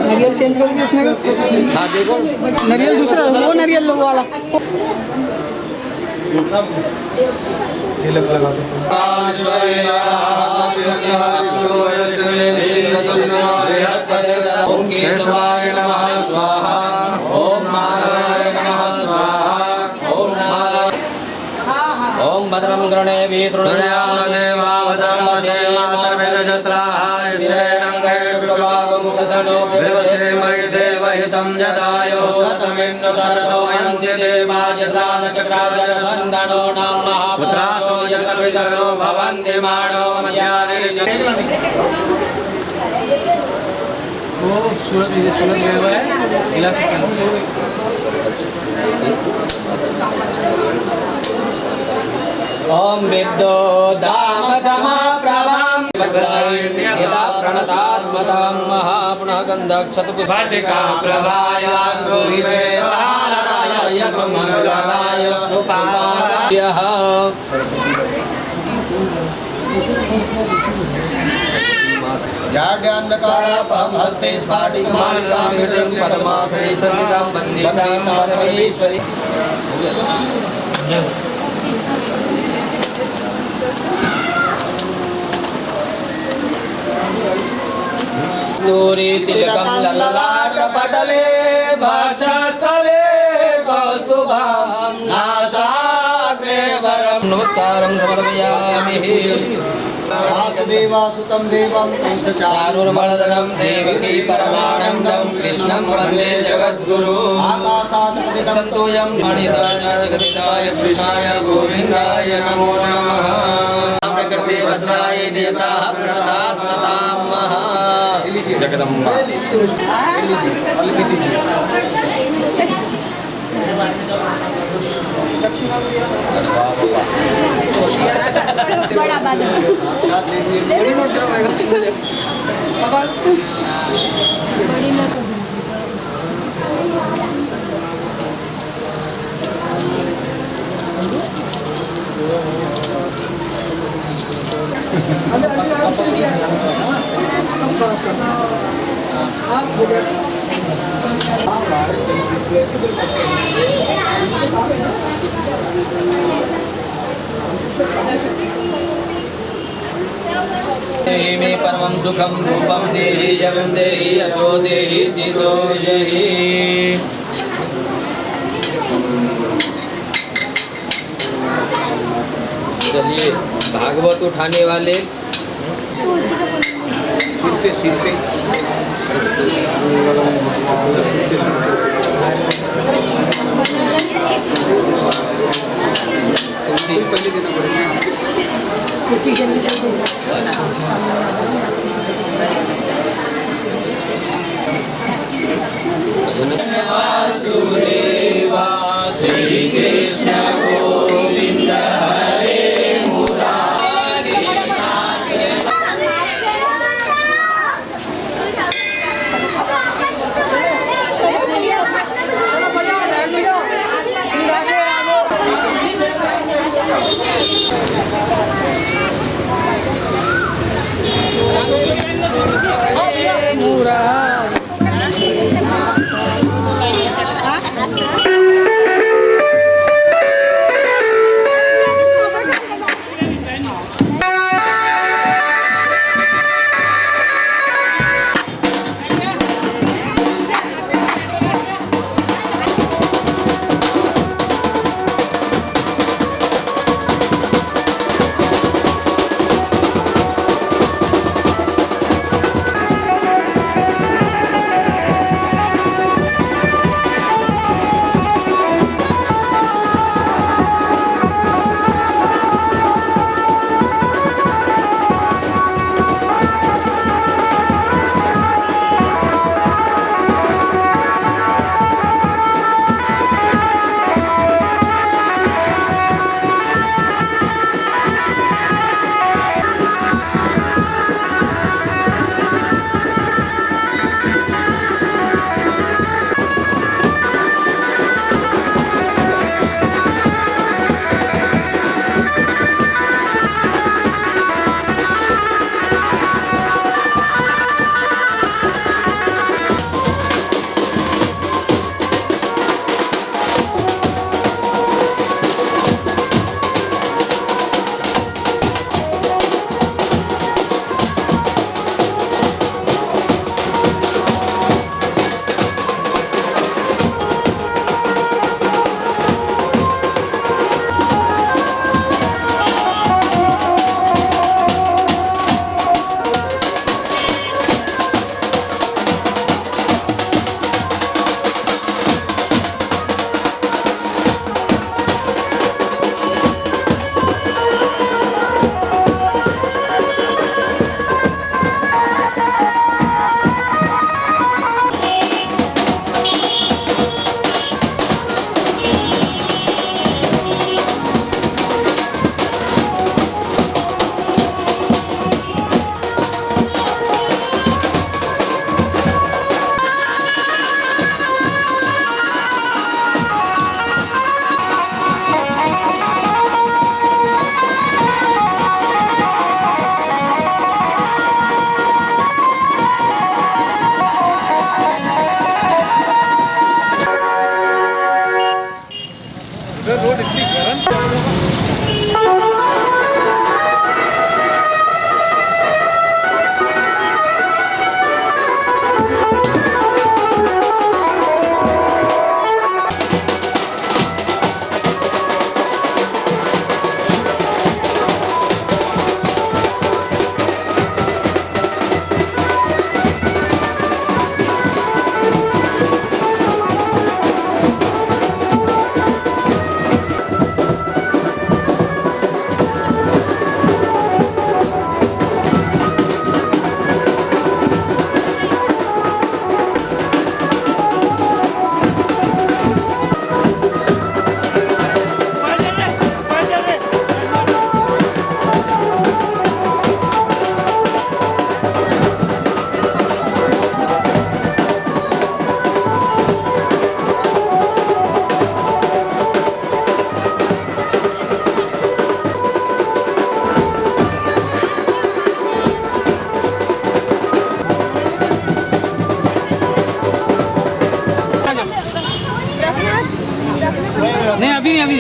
नारियल चेंज करोगे उसमें? हाँ देखो नारियल दूसरा, वो नारियल लो वाला। तिलक लगा दो। ओम केशवाय नमः स्वाहा। ओम माधवाय नमः स्वाहा। ओम भद्रं गृणेभि तृणयाम देवावतां देवावतां देवहितं यदायो शतमिन्नो शरतो यन्ति देवायत्रानचक्राजरसन्दनो नाम महापुत्रासो यत्विदरो भवन्ति माणो मध्यारे। वो सूरत गए हुआ है इला ओम विद्यो दाम समाप्रभां यदा प्रणतास्मतां महापुनः गन्धक्षतपुष्टिका प्रभाया विवेदाराय यत्मङ्गलाय सुपायः। जाड्यान्धकारापहं हस्ते स्फाटिकमालिकां हृदयं पद्मासने संस्थितां वन्दे परमेश्वरी। दूरी तिलकं ललाटपटले भाषास्थले कौस्तुभं नासाग्रे वरं नमस्कारं समर्पयामि। वासुदेवासुतं देवं चारुर्मलधरं देवकी परमानन्दं कृष्णं वन्दे जगद्गुरु। आकाशात् पतितं तोयं मणिदाय जगदिदाय कृष्णाय गोविन्दाय नमो नमः। प्रकृते भद्राय देवताः प्रणतास्मतां महा जगदम्बा। बड़ा बादल बड़ी नोट देहि मे परमं सुखं रूपं देहि यं देहि यशो देहि दिशो जहि। चलिए भागवत उठाने वाले तुलसी का सिरते सिरते तुलसी पहले देना पड़ेगा। वासुदेवा श्री कृष्ण गोविंद हरे मुरारी। राधे नहीं अभी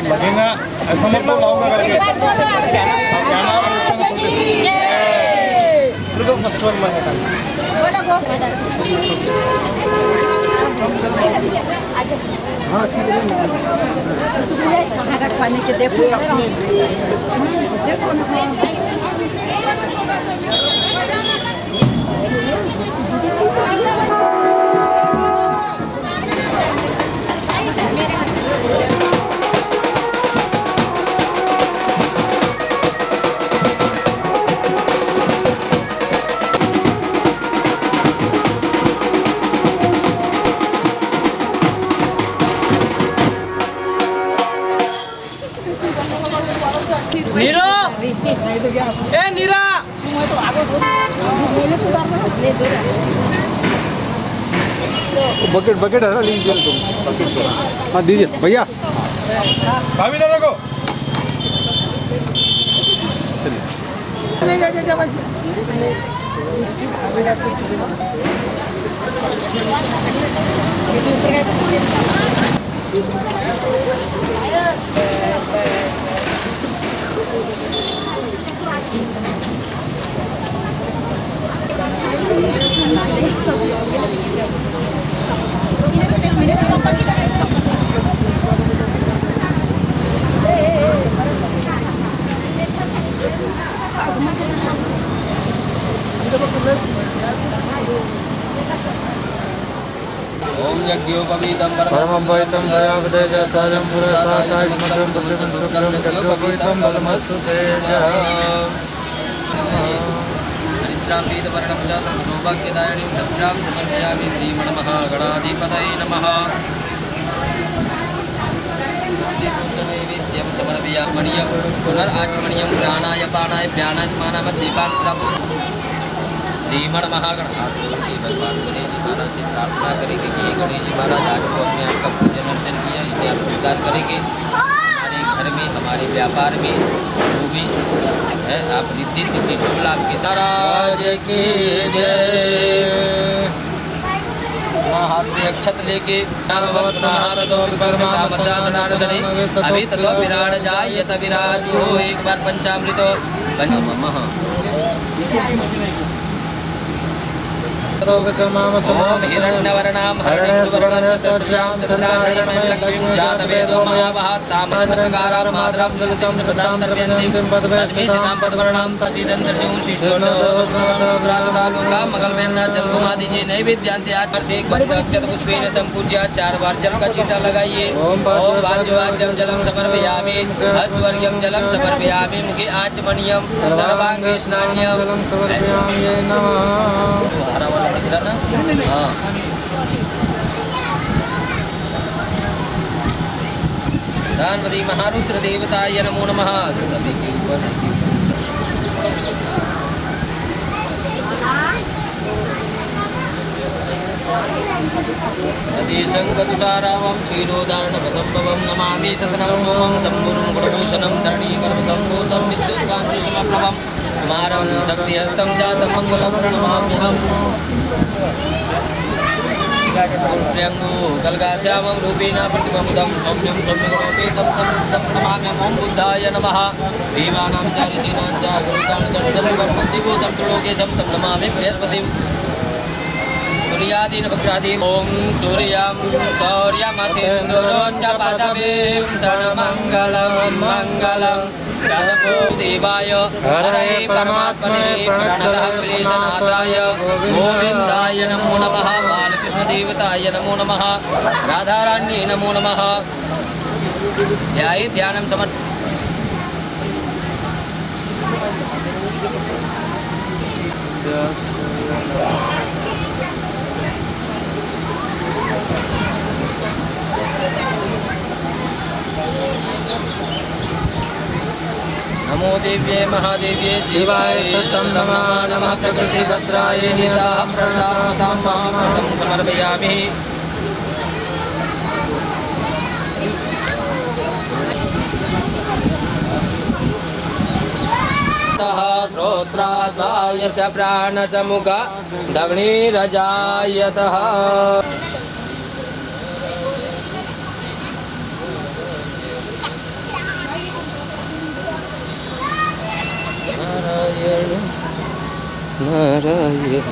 लगेगा ऐसा मतलब लाऊंगा करके पानी के देखो नीरा नहीं तो क्या ए नीरा मैं तो आगे मुझे तो उतारना बकेट बकेट है ना लीजिए तुम बकेट हाँ दीजिए भैया भाभी दादा को ओम यज्ञोपवीतं परमं पवित्रं दयावदेज साजं पुरस्ताय समग्रं बुद्धिं शुक्रं यज्ञोपवीतं बलमस्तु ते परित्रापीतवर्णं च सौभाग्यदायिनीं दक्षां समर्पयामि श्रीमन्महागणाधिपतये नमः नैवेद्यं समर्पयामणीयं पुनराचमणीयं प्राणाय पानाय व्यानाय स्मानामद्दीपान् श्रीमण महागण गणेश जी महाराज से प्रार्थना करेंगे कि गणेश जी महाराज आज को अपने आप का पूजन अर्चन किया इसे आप स्वीकार करेंगे हमारे घर में हमारे व्यापार में जो भी है आप रिद्धि सिद्धि शुभ लाभ के साराज की जय हाथ में अक्षत लेके अभी तत्व विराट जाय यत विराज हो एक बार पंचामृत ओम हिरण्यवर्णां हरिणीं सुवर्णरत्नस्यां चन्द्राभरणं लक्ष्मीं जातवेदो महाभात्तामन्त्रकारां मातरं ज्वलितं प्रदां दर्पयन्तीं पद्मेतिनां पद्वर्णां प्रसीदन्तर्जुं शिष्टोत्रातदालुकां मगलवेन्ना जलकुमादि जी नैवेद्यांते आज प्रत्येक भक्त अक्षत पुष्पेण संपूज्य 4 बार जल का छींटा लगाइए ओम वाज्यवाद्यं जलं समर्पयामि हस्तवर्ग्यं जलं समर्पयामि मुखे आचमनीयं सर्वांगे स्नान्यं जलं समर्पयामि नमः हरा वाला दिख रहा ना हाँ दानपति महारुद्र देवताय नमो नमः सभी के ऊपर एक नदीशङ्कतुषारामं क्षीरोदार्णपदम्भवं नमामि सततं सोमं सम्पूर्णं गुणभूषणं धरणीकरभूतं विद्युत्कान्तिसमप्रभं कुमारं शक्तिहस्तं जातं मङ्गलं प्रणमाम्यहम् प्रियङ्गो कल्गाश्यामं रूपेण प्रतिममुदं सौम्यं सौम्यगुणोपेतं तं नमाम्यहं बुद्धाय नमः देवानां च ऋषीणां च गुरुतां च त्रिलोकेशं तं नमामि बृहस्पतिं सूर्यादीन वक्रादीन ओम सूर्यं शौर्यमथिन्दुरों च पदवीं सन्मङ्गलं मङ्गलं सदको देवाय हरये परमात्मने प्रणतः क्लेशनाशाय गोविन्दाय नमो नमः बालकृष्णदेवताय नमो नमः राधाराण्ये नमो नमः ध्याये ध्यानं समर्पयामि नमो देव्ये महादेव्ये शिवाय सतं नमः प्रकृतिभद्राय निदाः प्रदामतां महाप्रदं समर्पयामि श्रोत्रासाय च प्राणसमुख दग्निरजायतः नारायण नारायण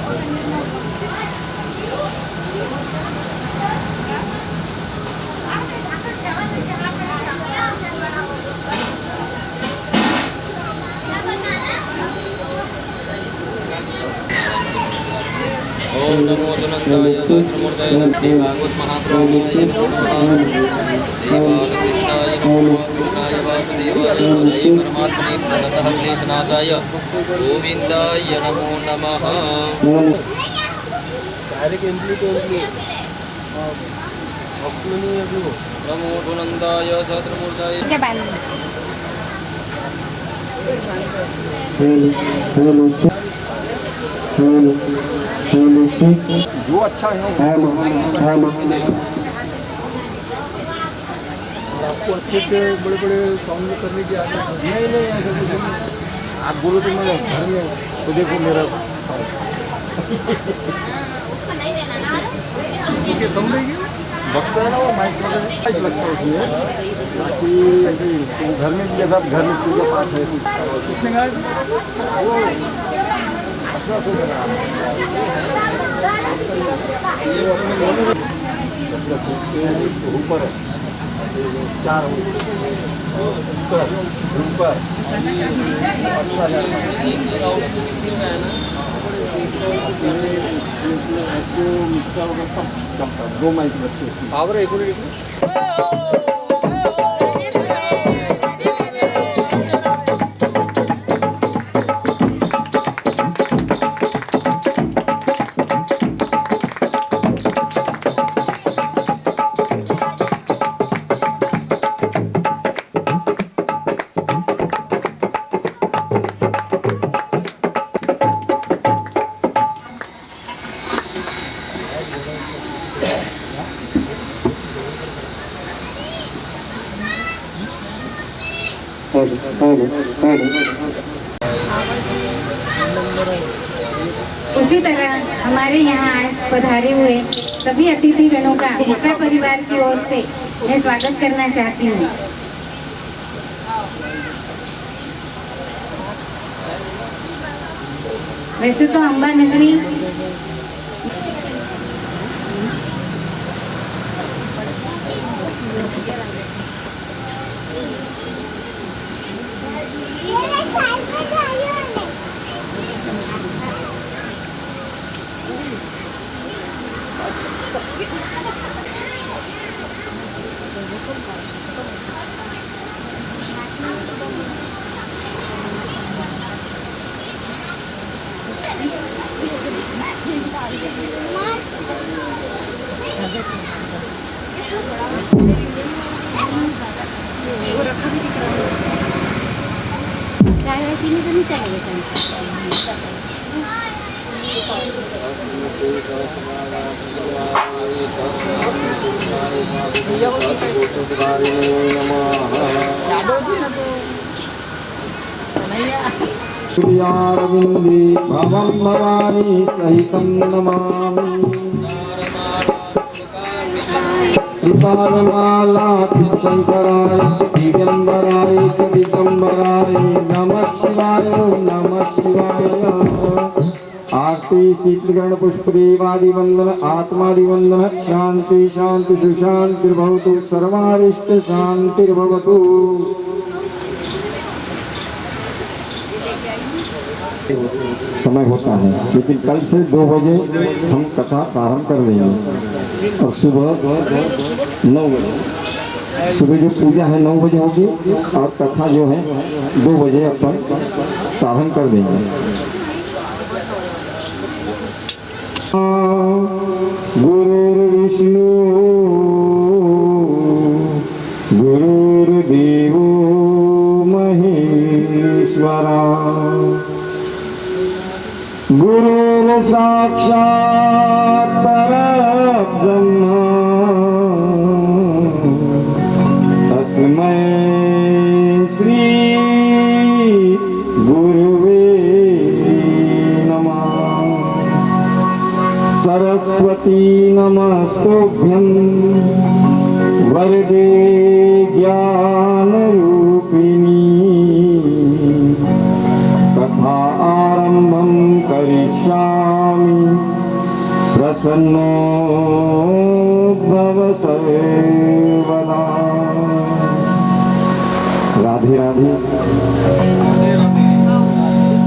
ओम नमो सुनंदाय सहस्रमूर्तये नमः भागवत महापुराणाय नमः श्री बालकृष्णाय नमः कृष्णाय वासुदेवाय हरे परमात्मने प्रणतः क्लेशनाशाय गोविंदाय नमो नमः नमो सुनंदाय सहस्रमूर्तये जो अच्छा है आपको अच्छे से बड़े बड़े साउंड करने की आदत नहीं ऐसा कुछ नहीं। आप बोलो तो मैं घर में तो देखो मेरा ठीक है समझेगी बक्सा है ना वो माइक लगता है उसमें बाकी ऐसे घर में भी जैसा घर में पूजा पाठ है उसमें वो अच्छा सो ऊपर है चार ऊपर मिक्सर वगैरह सब चलता है 2 माइक बच्चे पावर एक उसी तरह हमारे यहाँ आज पधारे हुए सभी अतिथि गणों का मिश्रा परिवार की ओर से मैं स्वागत करना चाहती हूँ। वैसे तो अम्बा नगरी चाय पीने तो नहीं चाहिए सूर्यारविंदे भवं भवानी सहितं नमामि कृपालमाला शंकराय दिगंबराय दिगंबराय नमः शिवाय नमः शिवाय। आरती शीतगण पुष्पदेवादि वंदन आत्मादि वंदन शांति शांति सुशांतिर्भवतु सर्वारिष्ट शांतिर्भवतु। समय होता है लेकिन कल से 2 बजे हम कथा प्रारंभ कर देंगे और सुबह 9 बजे सुबह जो पूजा है 9 बजे होगी और कथा जो है 2 बजे अपन प्रारंभ कर देंगे। गुरुर्विष्णु गुरुर्देवो महेश्वरा गुरुर् साक्षात् परब्रह्म तस्मै श्री गुरुवे ज्ञान रूपिणी कथा आरंभं करिष्यामि प्रसन्नो भव सर्वदा। राधे राधे।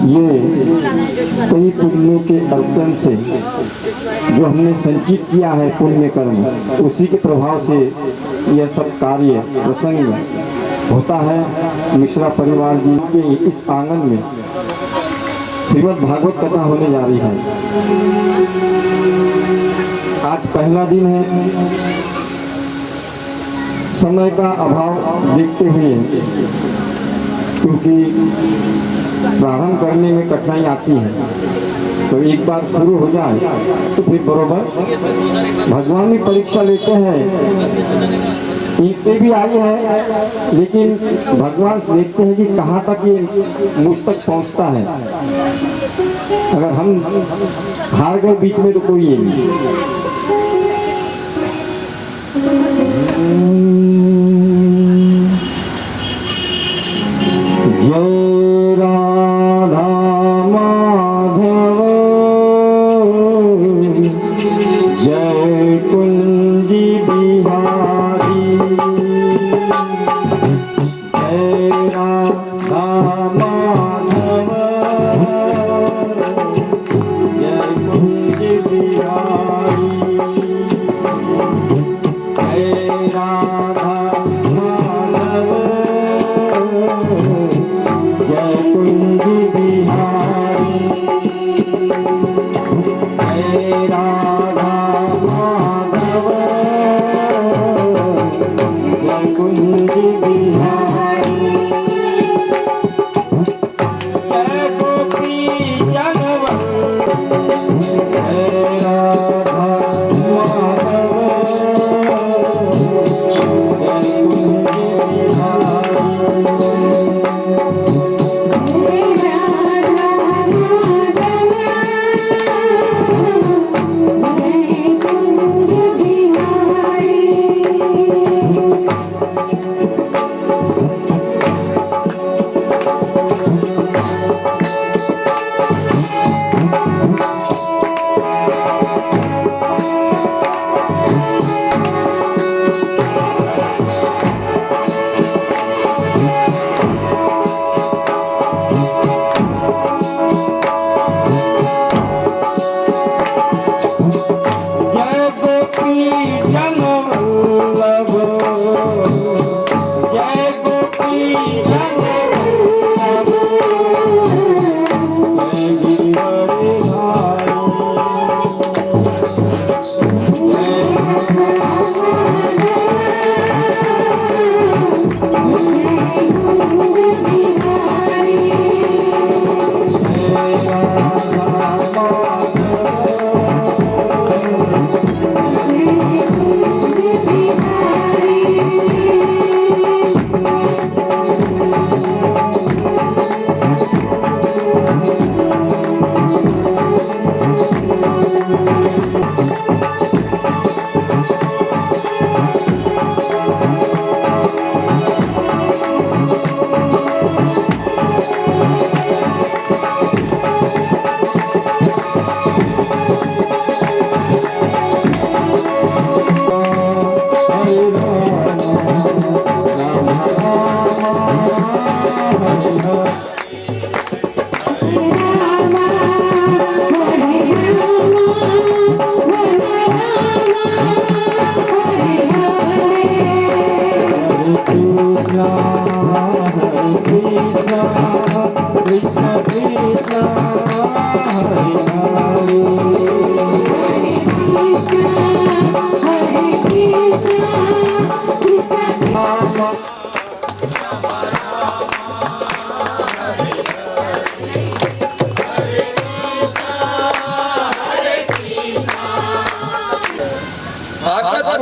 ये कई पुण्यों के अर्पण से जो हमने संचित किया है पुण्य कर्म, उसी के प्रभाव से यह सब कार्य प्रसंग होता है। मिश्रा परिवार जी के इस आंगन में श्रीमद् भागवत कथा होने जा रही है। आज पहला दिन है। समय का अभाव देखते हुए, क्योंकि प्रारंभ करने में कठिनाई आती है, तो एक बार शुरू हो जाए तो फिर बरोबर भगवान भी परीक्षा लेते हैं। इनसे भी आई है, लेकिन भगवान देखते हैं कि कहाँ तक ये मुझ तक पहुँचता है। अगर हम हार गए बीच में तो कोई ये नहीं। जय राधा माधव जय कुंज बिहारी। जय राधा माधव जय कुंज बिहारी। जय राधा माधव जय कुंज बिहारी। जय राधा माधव जय कुंज बिहारी। जय गोपी जनवल्लभ जय राधा माधव जय कुंज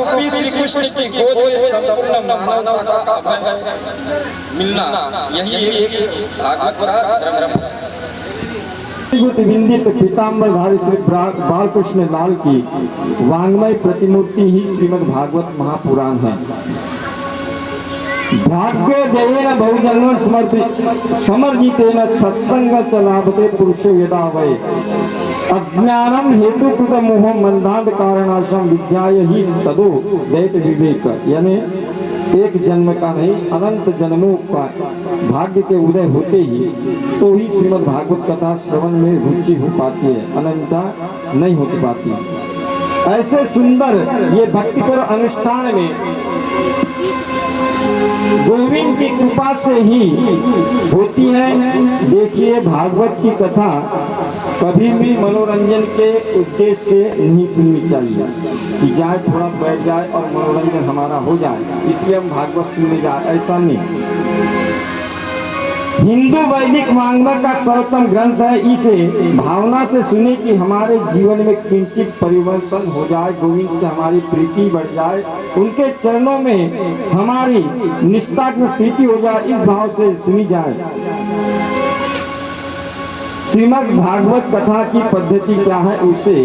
रूपी श्री कृष्ण की गोद में संपूर्ण मानवता का अभय मिलना, यही एक भागवत का धर्म है। विंदित पीताम्बरधारी श्री बालकृष्ण लाल की वांग्मय प्रतिमूर्ति ही श्रीमद् भागवत महापुराण है। भाग्योदयेन बहुजन्म समर्जितेन सत्संग चलावते पुरुषो यदा वै अज्ञानम हेतुकृत मोह मंदांध कारणाशम विद्याय ही तदो दैत विवेक। यानी एक जन्म का नहीं अनंत जन्मों का भाग्य के उदय होते ही तो ही श्रीमद् भागवत कथा श्रवण में रुचि हो पाती है, अनंता नहीं हो पाती। ऐसे सुंदर ये भक्तिपर अनुष्ठान में गोविंद की कृपा से ही होती है। देखिए भागवत की कथा कभी भी मनोरंजन के उद्देश्य से नहीं सुननी चाहिए कि जाए थोड़ा बैठ जाए और मनोरंजन हमारा हो जाए इसलिए हम भागवत सुनने जाए, ऐसा नहीं। हिंदू वैदिक वाङ्मय का सर्वोत्तम ग्रंथ है। इसे भावना से सुने कि हमारे जीवन में किंचित परिवर्तन हो जाए, गोविंद से हमारी प्रीति बढ़ जाए, उनके चरणों में हमारी निष्ठा की प्रीति हो जाए, इस भाव से सुनी जाए। श्रीमद् भागवत कथा की पद्धति क्या है, उसे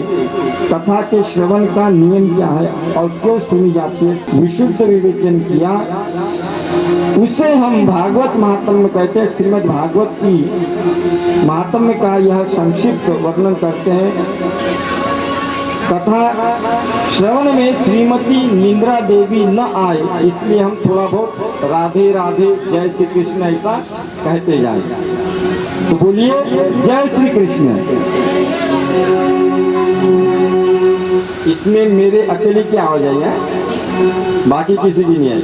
कथा के श्रवण का नियम क्या है और क्यों सुनी जाती है, विशुद्ध विवेचन किया, उसे हम भागवत महात्म्य कहते हैं। श्रीमद् भागवत की महात्म्य का यह संक्षिप्त वर्णन करते हैं। कथा श्रवण में श्रीमती निंद्रा देवी न आए, इसलिए हम थोड़ा बहुत राधे राधे जय श्री कृष्ण ऐसा कहते जाए। तो बोलिए जय श्री कृष्ण। इसमें मेरे अकेले की आवाज आई है, बाकी किसी की नहीं आई।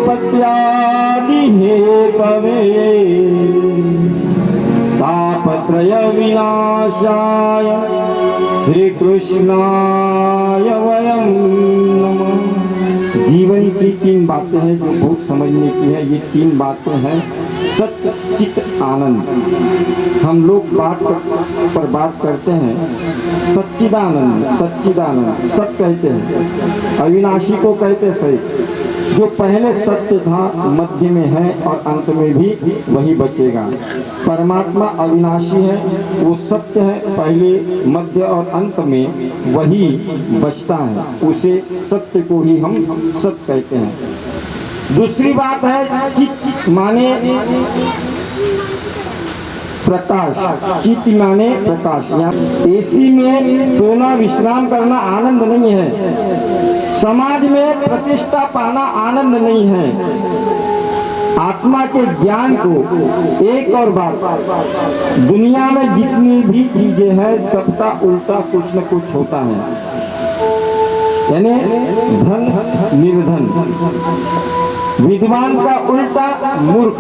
विश्वोत्पत्त्यादि हेतवे तापत्रय विनाशाय श्री कृष्णाय वयं नमः। जीवन की तीन बातें हैं जो बहुत समझने की है। ये तीन बातें हैं सत्य चित आनंद। हम लोग बात पर बात करते हैं सच्चिदानंद, सच्चिदानंद सत्य कहते हैं, अविनाशी को कहते हैं सही। जो पहले सत्य था, मध्य में है और अंत में भी वही बचेगा। परमात्मा अविनाशी है, वो सत्य है, पहले मध्य और अंत में वही बचता है, उसे सत्य को ही हम सत्य कहते हैं। दूसरी बात है चित्त माने प्रकाश, चित्त माने प्रकाश। यहाँ एसी में सोना विश्राम करना आनंद नहीं है, समाज में प्रतिष्ठा पाना आनंद नहीं है। आत्मा के ज्ञान को एक और बात, दुनिया में जितनी भी चीजें हैं सबका उल्टा कुछ न कुछ होता है, यानी धन निर्धन, विद्वान का उल्टा मूर्ख।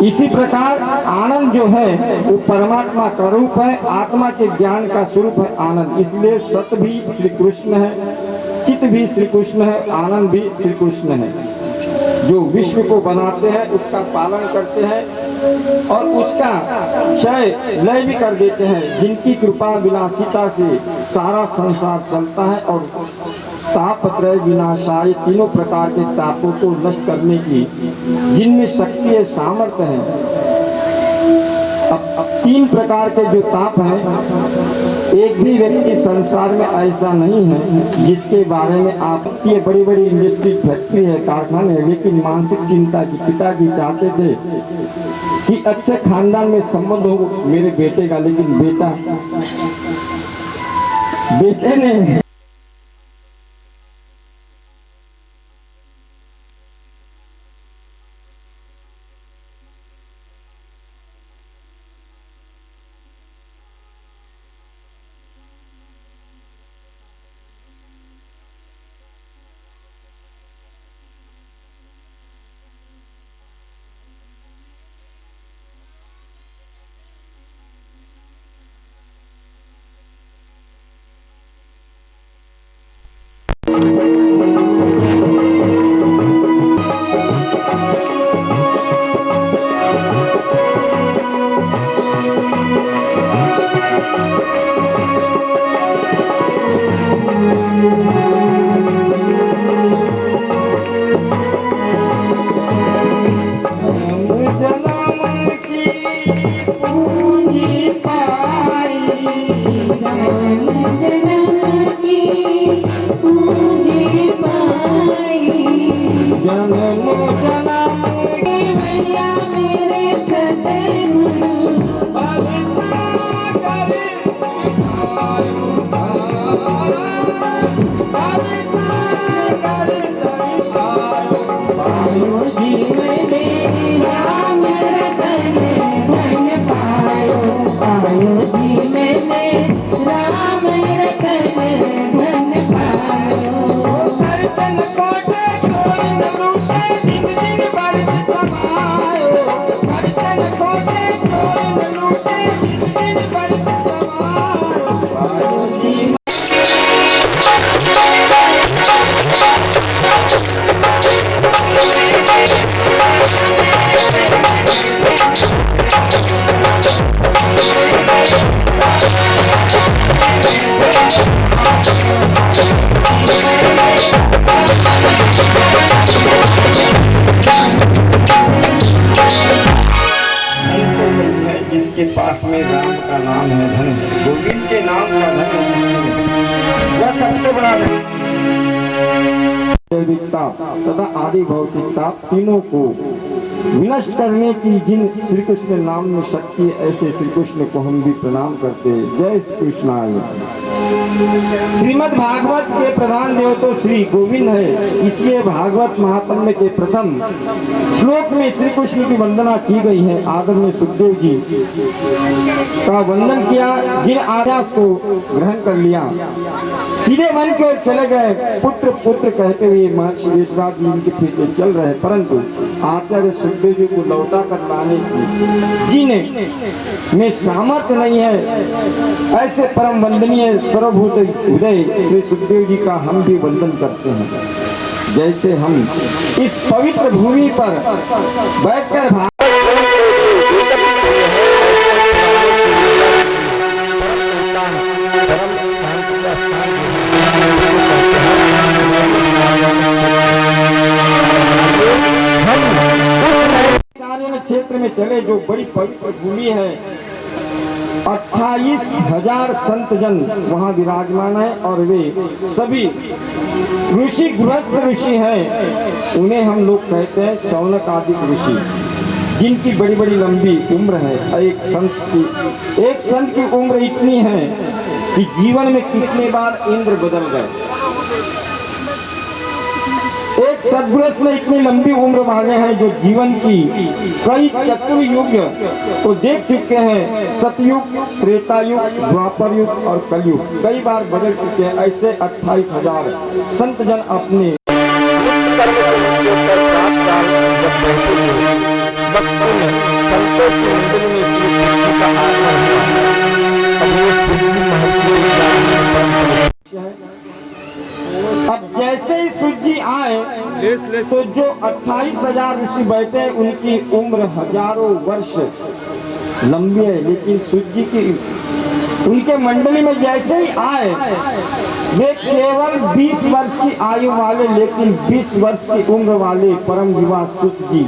इसी प्रकार आनंद जो है वो परमात्मा का रूप है, आत्मा के ज्ञान का स्वरूप है आनंद। इसलिए सत्य भी श्री कृष्ण है, चित्त भी श्री कृष्ण है, आनंद भी श्री कृष्ण है। जो विश्व को बनाते हैं उसका पालन करते हैं और उसका क्षय लय भी कर देते हैं, जिनकी कृपा विलासिता से सारा संसार चलता है और तापत्रय विनाशाय, तीनों प्रकार के तापों को नष्ट करने की जिनमें शक्ति है, सामर्थ्य है। अब तीन प्रकार के जो ताप हैं, एक भी व्यक्ति संसार में ऐसा नहीं है जिसके बारे में आप, ये बड़ी बड़ी इंडस्ट्री, फैक्ट्री है, कारखाने है, लेकिन मानसिक चिंता की पिताजी चाहते थे कि अच्छे खानदान में संबंध हो मेरे बेटे का, लेकिन बेटे ने पास में राम का नाम है धन, गोविंद के नाम का धन है, वह सबसे बड़ा धन। दैविकता तथा आदि भौतिकता तीनों को विनष्ट करने की जिन श्री कृष्ण नाम में शक्ति है, ऐसे श्री कृष्ण को हम भी प्रणाम करते हैं। जय श्री कृष्णाय। श्रीमद् भागवत के प्रधान देव तो श्री गोविंद है, इसलिए भागवत महात्म्य के प्रथम श्लोक में श्री कृष्ण की वंदना की गई है। आदरणीय सुखदेव जी का वंदन किया, जिन आदेश को ग्रहण कर लिया, सीधे वन की ओर चले गए। पुत्र पुत्र कहते हुए महर्षि वेदव्यास जी इनके पीछे चल रहे, परंतु आचार्य सुखदेव जी को लौटा कर लाने की जिन्हें में सामर्थ्य नहीं है, ऐसे परम वंदनीय सर्वभूत उदय श्री सुखदेव जी का हम भी वंदन करते हैं। जैसे हम इस पवित्र भूमि पर बैठकर क्षेत्र में चले, जो बड़ी पवित्र भूमि है। 28,000 संत जन वहाँ विराजमान है और वे सभी ऋषि गृहस्थ ऋषि हैं। उन्हें हम लोग कहते हैं शौनकादिक ऋषि, जिनकी बड़ी बड़ी लंबी उम्र है। एक संत की उम्र इतनी है कि जीवन में कितने बार इंद्र बदल गए। एक सद्गृहस्थ में इतनी लंबी उम्र वाले हैं जो जीवन की कई चतुर्युग को देख चुके हैं। सतयुग, त्रेतायुग, द्वापर युग और कलयुग कई बार बदल चुके हैं। ऐसे 28,000 संत जन अपने संतों की मंडली में श्री शिव का आगमन हुआ। अब जैसे ही सूर्य जी आए तो जो 28,000 ऋषि बैठे, उनकी उम्र हजारों वर्ष लंबी है, लेकिन सूर्य जी की उनके मंडली में जैसे ही आए वे केवल 20 वर्ष की आयु वाले, लेकिन 20 वर्ष की उम्र वाले परम युवा सूर्य जी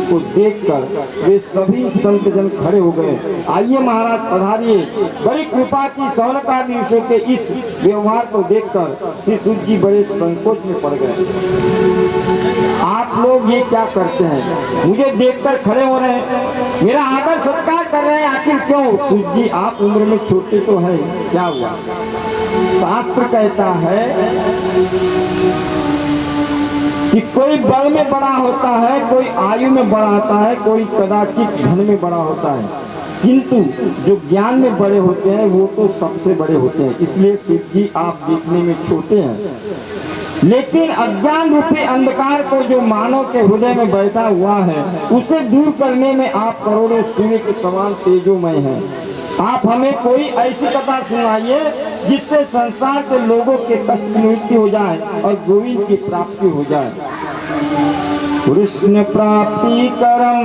को देखकर वे सभी संत जन खड़े हो गए। आइए महाराज पधारिए। बड़ी कृपा की शौनकादि ऋषियों के इस व्यवहार को देखकर श्री सूर्य जी बड़े संकोच में पड़ गए। आप लोग ये क्या करते हैं? मुझे देखकर खड़े हो रहे हैं, मेरा आदर सत्कार कर रहे हैं, आखिर क्यों? सूर्य जी आप उम्र में छोटे तो हैं, क्या हुआ? शास्त्र कहता है कि कोई बल में बड़ा होता है, कोई आयु में बड़ा होता है, कोई कदाचित धन में बड़ा होता है, किंतु जो ज्ञान में बड़े होते हैं वो तो सबसे बड़े होते हैं। इसलिए सूर्य जी आप देखने में छोटे हैं, लेकिन अज्ञान रूपी अंधकार को जो मानव के हृदय में बैठा हुआ है, उसे दूर करने में आप करोड़ों सूर्य के समान तेजोमय हैं। आप हमें कोई ऐसी कथा सुनाइए जिससे संसार के लोगों के कष्ट की निवृत्ति हो जाए और गोविंद की प्राप्ति हो जाए। कृष्ण प्राप्ति करम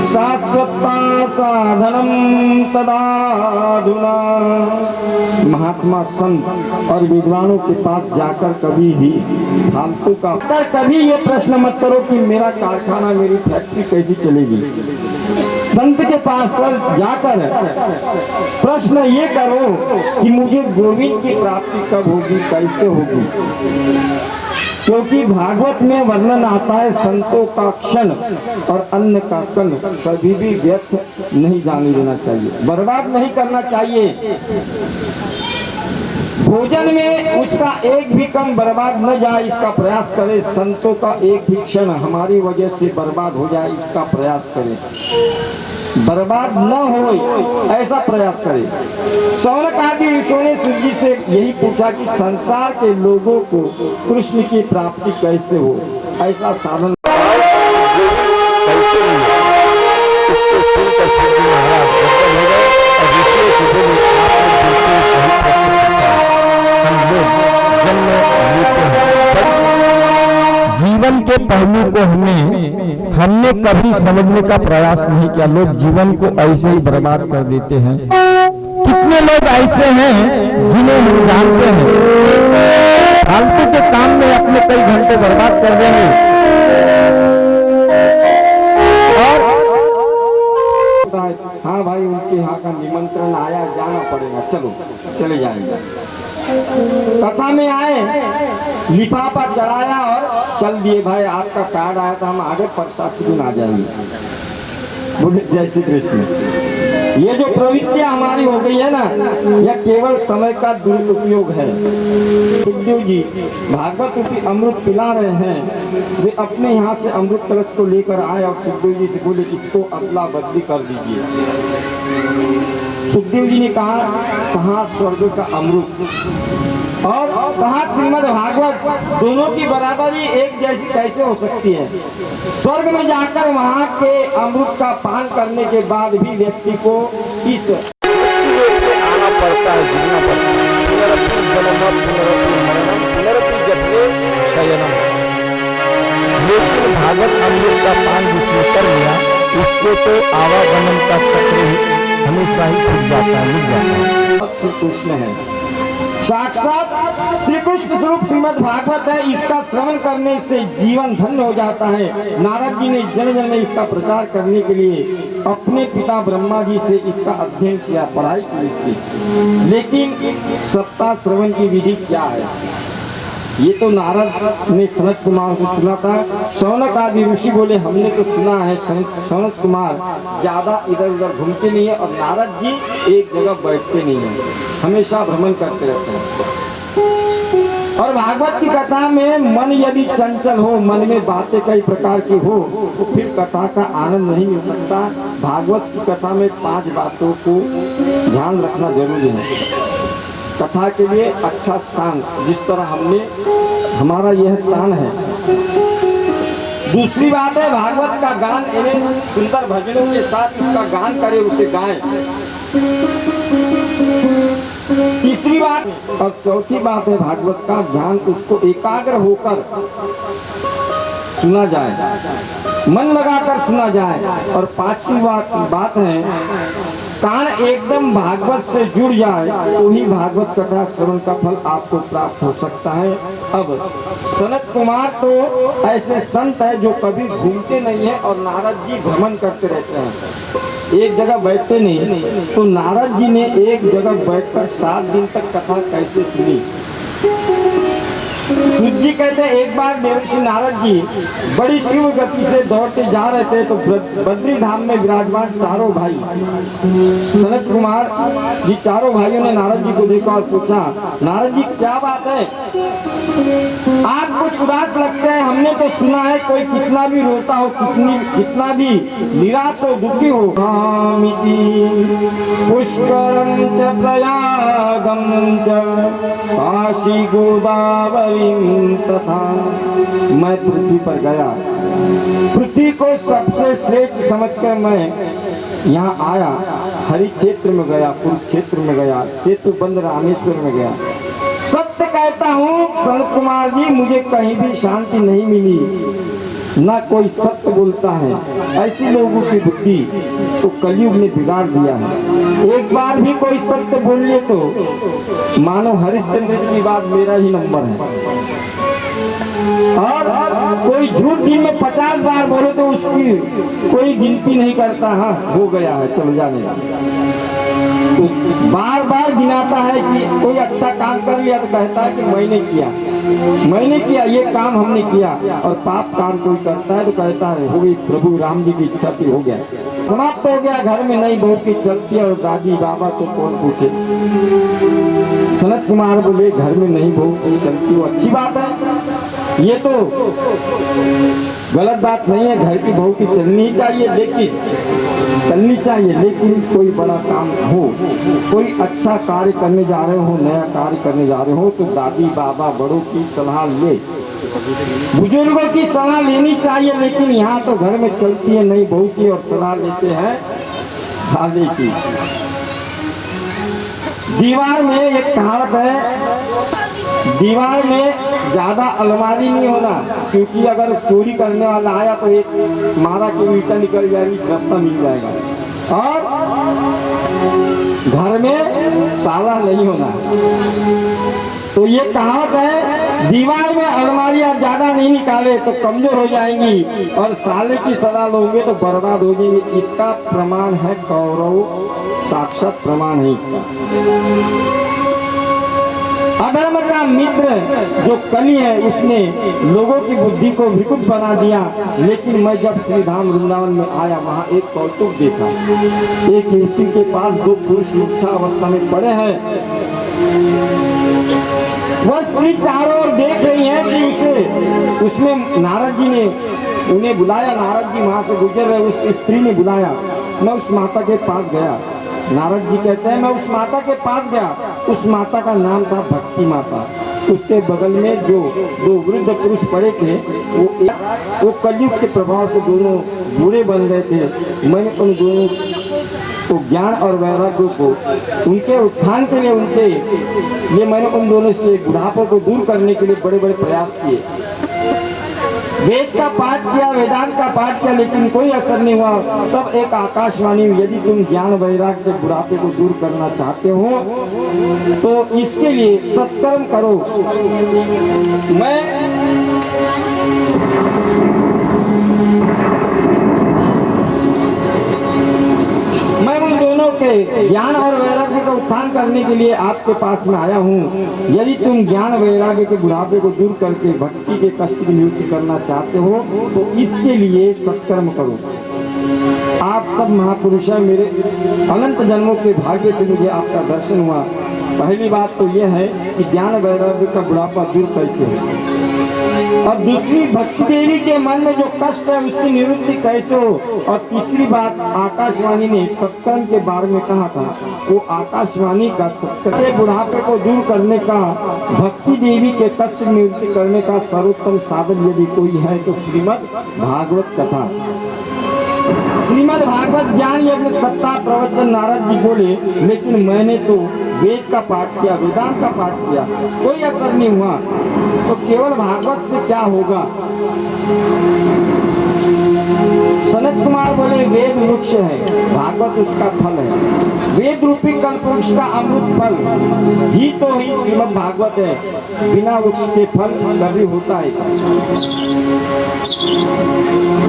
शाश्वता साधनम तदाधुना। महात्मा संत और विद्वानों के पास जाकर कभी भी फालतू का कभी ये प्रश्न मत करो कि मेरा कारखाना, मेरी फैक्ट्री कैसी चलेगी। संत के पास पर जाकर प्रश्न ये करो कि मुझे गोविंद की प्राप्ति कब होगी, कैसे होगी। क्योंकि भागवत में वर्णन आता है संतों का क्षण और अन्न का कण कभी भी व्यर्थ नहीं जाने देना चाहिए, बर्बाद नहीं करना चाहिए। भोजन में उसका एक भी कण बर्बाद न जाए, इसका प्रयास करें। संतों का एक भी क्षण हमारी वजह से बर्बाद हो जाए, इसका प्रयास करें। बर्बाद न हो ऐसा प्रयास करें। शौनक आदि ऋषियों ने सूर्य जी से यही पूछा कि संसार के लोगों को कृष्ण की प्राप्ति कैसे हो, ऐसा साधन कैसे हो। इसको सुनकर सूर्य जी महाराज गदगद हो गए और ऋषियों से बोले, आपने बिल्कुल सही प्रश्न पूछा। हम लोग जन्म लेते हैं, जीवन के पहलू को हमने कभी समझने का प्रयास नहीं किया। लोग जीवन को ऐसे ही बर्बाद कर देते हैं। कितने लोग ऐसे हैं जिन्हें हम जानते हैं, फालतू के काम में अपने कई घंटे बर्बाद कर देंगे और हाँ चलो चले जाएंगे। कथा में आए, लिफाफा चढ़ाया और चल दिए, भाई आपका कार्ड आया था, हम आगे प्रसाद दिन आ जाएंगे। बोले जय श्री कृष्ण। ये जो प्रवृत्तियां हमारी हो गई है ना, यह केवल समय का दुरुपयोग है। सुखदेव जी भागवत रूपी अमृत पिला रहे हैं, वे अपने यहाँ से अमृत कलश को लेकर आए और सुखदेव जी से बोले इसको अदला बदली कर दीजिए। सुखदेव जी ने कहा कहाँ स्वर्ग का अमृत और कहाँ श्रीमद् भागवत, दोनों की बराबरी एक जैसी कैसे हो सकती है। स्वर्ग में जाकर वहाँ के अमृत का पान करने के बाद भी व्यक्ति को इस आना पड़ता है, जीना पड़ता है। लेकिन भागवत अमृत का पान जिसने कर लिया उसको तो आवागमन का चक्र ही हमेशा ही छूट जाता है, मिल जाता है। श्री कृष्ण है, साक्षात श्री कृष्ण स्वरूप श्रीमद् भागवत है। इसका श्रवण करने से जीवन धन्य हो जाता है। नारद जी ने जन जन में इसका प्रचार करने के लिए अपने पिता ब्रह्मा जी से इसका अध्ययन किया, पढ़ाई की इसकी। लेकिन सप्ताह श्रवण की विधि क्या है, ये तो नारद ने सनत कुमार से सुना था। शौनक आदि ऋषि बोले हमने तो सुना है सनत कुमार ज्यादा इधर उधर घूमते नहीं है और नारद जी एक जगह बैठते नहीं है, हमेशा भ्रमण करते रहते हैं। और भागवत की कथा में मन यदि चंचल हो, मन में बातें कई प्रकार की हो, तो फिर कथा का आनंद नहीं मिल सकता। भागवत की कथा में 5 बातों को ध्यान रखना जरूरी है। कथा के लिए अच्छा स्थान, जिस तरह हमने हमारा यह स्थान है। दूसरी बात है भागवत का गान, इन्हें सुंदर भजनों के साथ इसका गान करे, उसे गाएं। तीसरी बात और चौथी बात है भागवत का ध्यान, उसको एकाग्र होकर सुना जाए, मन लगाकर सुना जाए। और पांचवी बात है कान एकदम भागवत से जुड़ जाए तो ही भागवत कथा श्रवण का फल आपको प्राप्त हो सकता है। अब सनत कुमार तो ऐसे संत है जो कभी घूमते नहीं है और नारद जी भ्रमण करते रहते हैं, एक जगह बैठते नहीं। तो नारद जी ने एक जगह बैठकर 7 दिन तक कथा कैसे सुनी। सूत जी कहते हैं एक बार देवर्षि नारद जी बड़ी तीव्र गति से दौड़ते जा रहे थे तो बद्री धाम में विराजमान चारों भाई सनत कुमार जी, चारों भाइयों ने नारद जी को देखा और पूछा नारद जी क्या बात है, आप कुछ उदास लगते हैं। हमने तो सुना है कोई कितना भी रोता हो, कितना भी निराश हो, दुखी हो, पुष्करम च प्रयागम च काशी गोदावरी तथा। मैं पृथ्वी पर गया, पृथ्वी को सबसे श्रेष्ठ समझकर मैं यहाँ आया, हरि क्षेत्र में गया, कुरुक्षेत्र में गया, सेतुबंध रामेश्वर में गया। सत्य कहता हूँ सनत कुमार जी, मुझे कहीं भी शांति नहीं मिली, ना कोई सत्य बोलता है। ऐसे लोगों की बुद्धि तो कलयुग ने बिगाड़ दिया है। एक बार भी कोई सत्य बोल लिए तो मानो हरिश्चंद्र जी की बात मेरा ही नंबर है। और कोई झूठ दिन में 50 बार बोले तो उसकी कोई गिनती नहीं करता, हाँ हो गया है चल जाने। तो बार बार गिनाता है कि कोई अच्छा काम कर लिया तो कहता है कि मैंने किया ये काम हमने किया। और पाप काम कोई करता है तो कहता है हो गई प्रभु राम जी की इच्छा थी, हो गया, समाप्त हो गया। घर में नई बहू की चलती और दादी बाबा तो कौन पूछे। सनत कुमार बोले घर में नई बहू की चलती हो अच्छी बात है, ये तो गलत बात नहीं है, घर की बहू की चलनी चाहिए, लेकिन कोई बड़ा काम हो, कोई अच्छा कार्य करने जा रहे हो, नया कार्य करने जा रहे हो तो दादी बाबा बड़ों की सलाह ले, बुजुर्गों की सलाह लेनी चाहिए। लेकिन यहाँ तो घर में चलती है नई बहू की और सलाह लेते हैं साले की। दीवार में एक कहावत है, दीवार में ज्यादा अलमारी नहीं होना, क्योंकि अगर चोरी करने वाला आया तो एक मारा की ईंटा निकल जाएगी, रास्ता मिल जाएगा। और घर में साला नहीं होना। तो ये कहावत है दीवार में अलमारियां ज्यादा नहीं निकाले तो कमजोर हो जाएंगी और साले की सजा लोगे तो बर्बाद हो जाएंगे। इसका प्रमाण है कौरव, साक्षात प्रमाण है इसका। अधर्म का मित्र जो कली है उसने लोगों की बुद्धि को विकृत बना दिया। लेकिन मैं जब श्री धाम वृंदावन में आया वहाँ एक कौतुक देखा। एक युवती के पास दो पुरुष मूर्छा अवस्था में पड़े हैं। वह स्त्री चारों ओर देख रही है कि उसमें नारद जी ने उन्हें बुलाया। नारद जी वहां से गुजर रहे, उस स्त्री ने बुलाया। मैं उस माता के पास गया। नारद जी कहते हैं मैं उस माता के पास गया। उस माता का नाम था भक्ति माता। उसके बगल में जो दो वृद्ध पुरुष पड़े थे वो कलयुग के प्रभाव से दोनों बूढ़े बन गए थे। मैंने उन दोनों को ज्ञान और वैराग्य को उनके उत्थान के लिए मैंने उन दोनों से बुढ़ापे को दूर करने के लिए बड़े बड़े प्रयास किए। वेद का पाठ किया, वेदांत का पाठ किया, लेकिन कोई असर नहीं हुआ। तब एक आकाशवाणी, यदि तुम ज्ञान वैराग्य के बुढ़ापे को दूर करना चाहते हो तो इसके लिए सत्कर्म करो। मैं उन दोनों के ज्ञान और वैराग्य का उत्थान करने के लिए आपके पास में आया हूँ। यदि तुम ज्ञान वैराग्य के बुढ़ापे को दूर करके भक्ति के कष्ट की निवृत्ति करना चाहते हो तो इसके लिए सत्कर्म करो। आप सब महापुरुष हैं। मेरे अनंत जन्मों के भाग्य से मुझे आपका दर्शन हुआ। पहली बात तो यह है कि ज्ञान वैराग्य का बुढ़ापा दूर कैसे है, और दूसरी भक्ति देवी के मन में जो कष्ट है उसकी निवृत्ति कैसे हो, और तीसरी बात आकाशवाणी ने सत्कर्म के बारे में कहा था। वो आकाशवाणी का सत्कर्म के बुढ़ापे को दूर करने का, भक्ति देवी के कष्ट निवृत्ति करने का सर्वोत्तम साधन यदि कोई है तो श्रीमद् भागवत कथा। श्रीमद् भागवत ज्ञान यज्ञ सत्ता प्रवचन नारद जी बोले, लेकिन मैंने तो वेद का पाठ किया, वेदांत का पाठ किया, कोई असर नहीं हुआ। तो केवल भागवत से क्या होगा? सनत कुमार बोले वेद वृक्ष है, भागवत उसका फल है। वेद रूपी कल्पवृक्ष का अमृत फल ही तो ही श्रीमद् भागवत है। बिना वृक्ष के फल कभी होता है।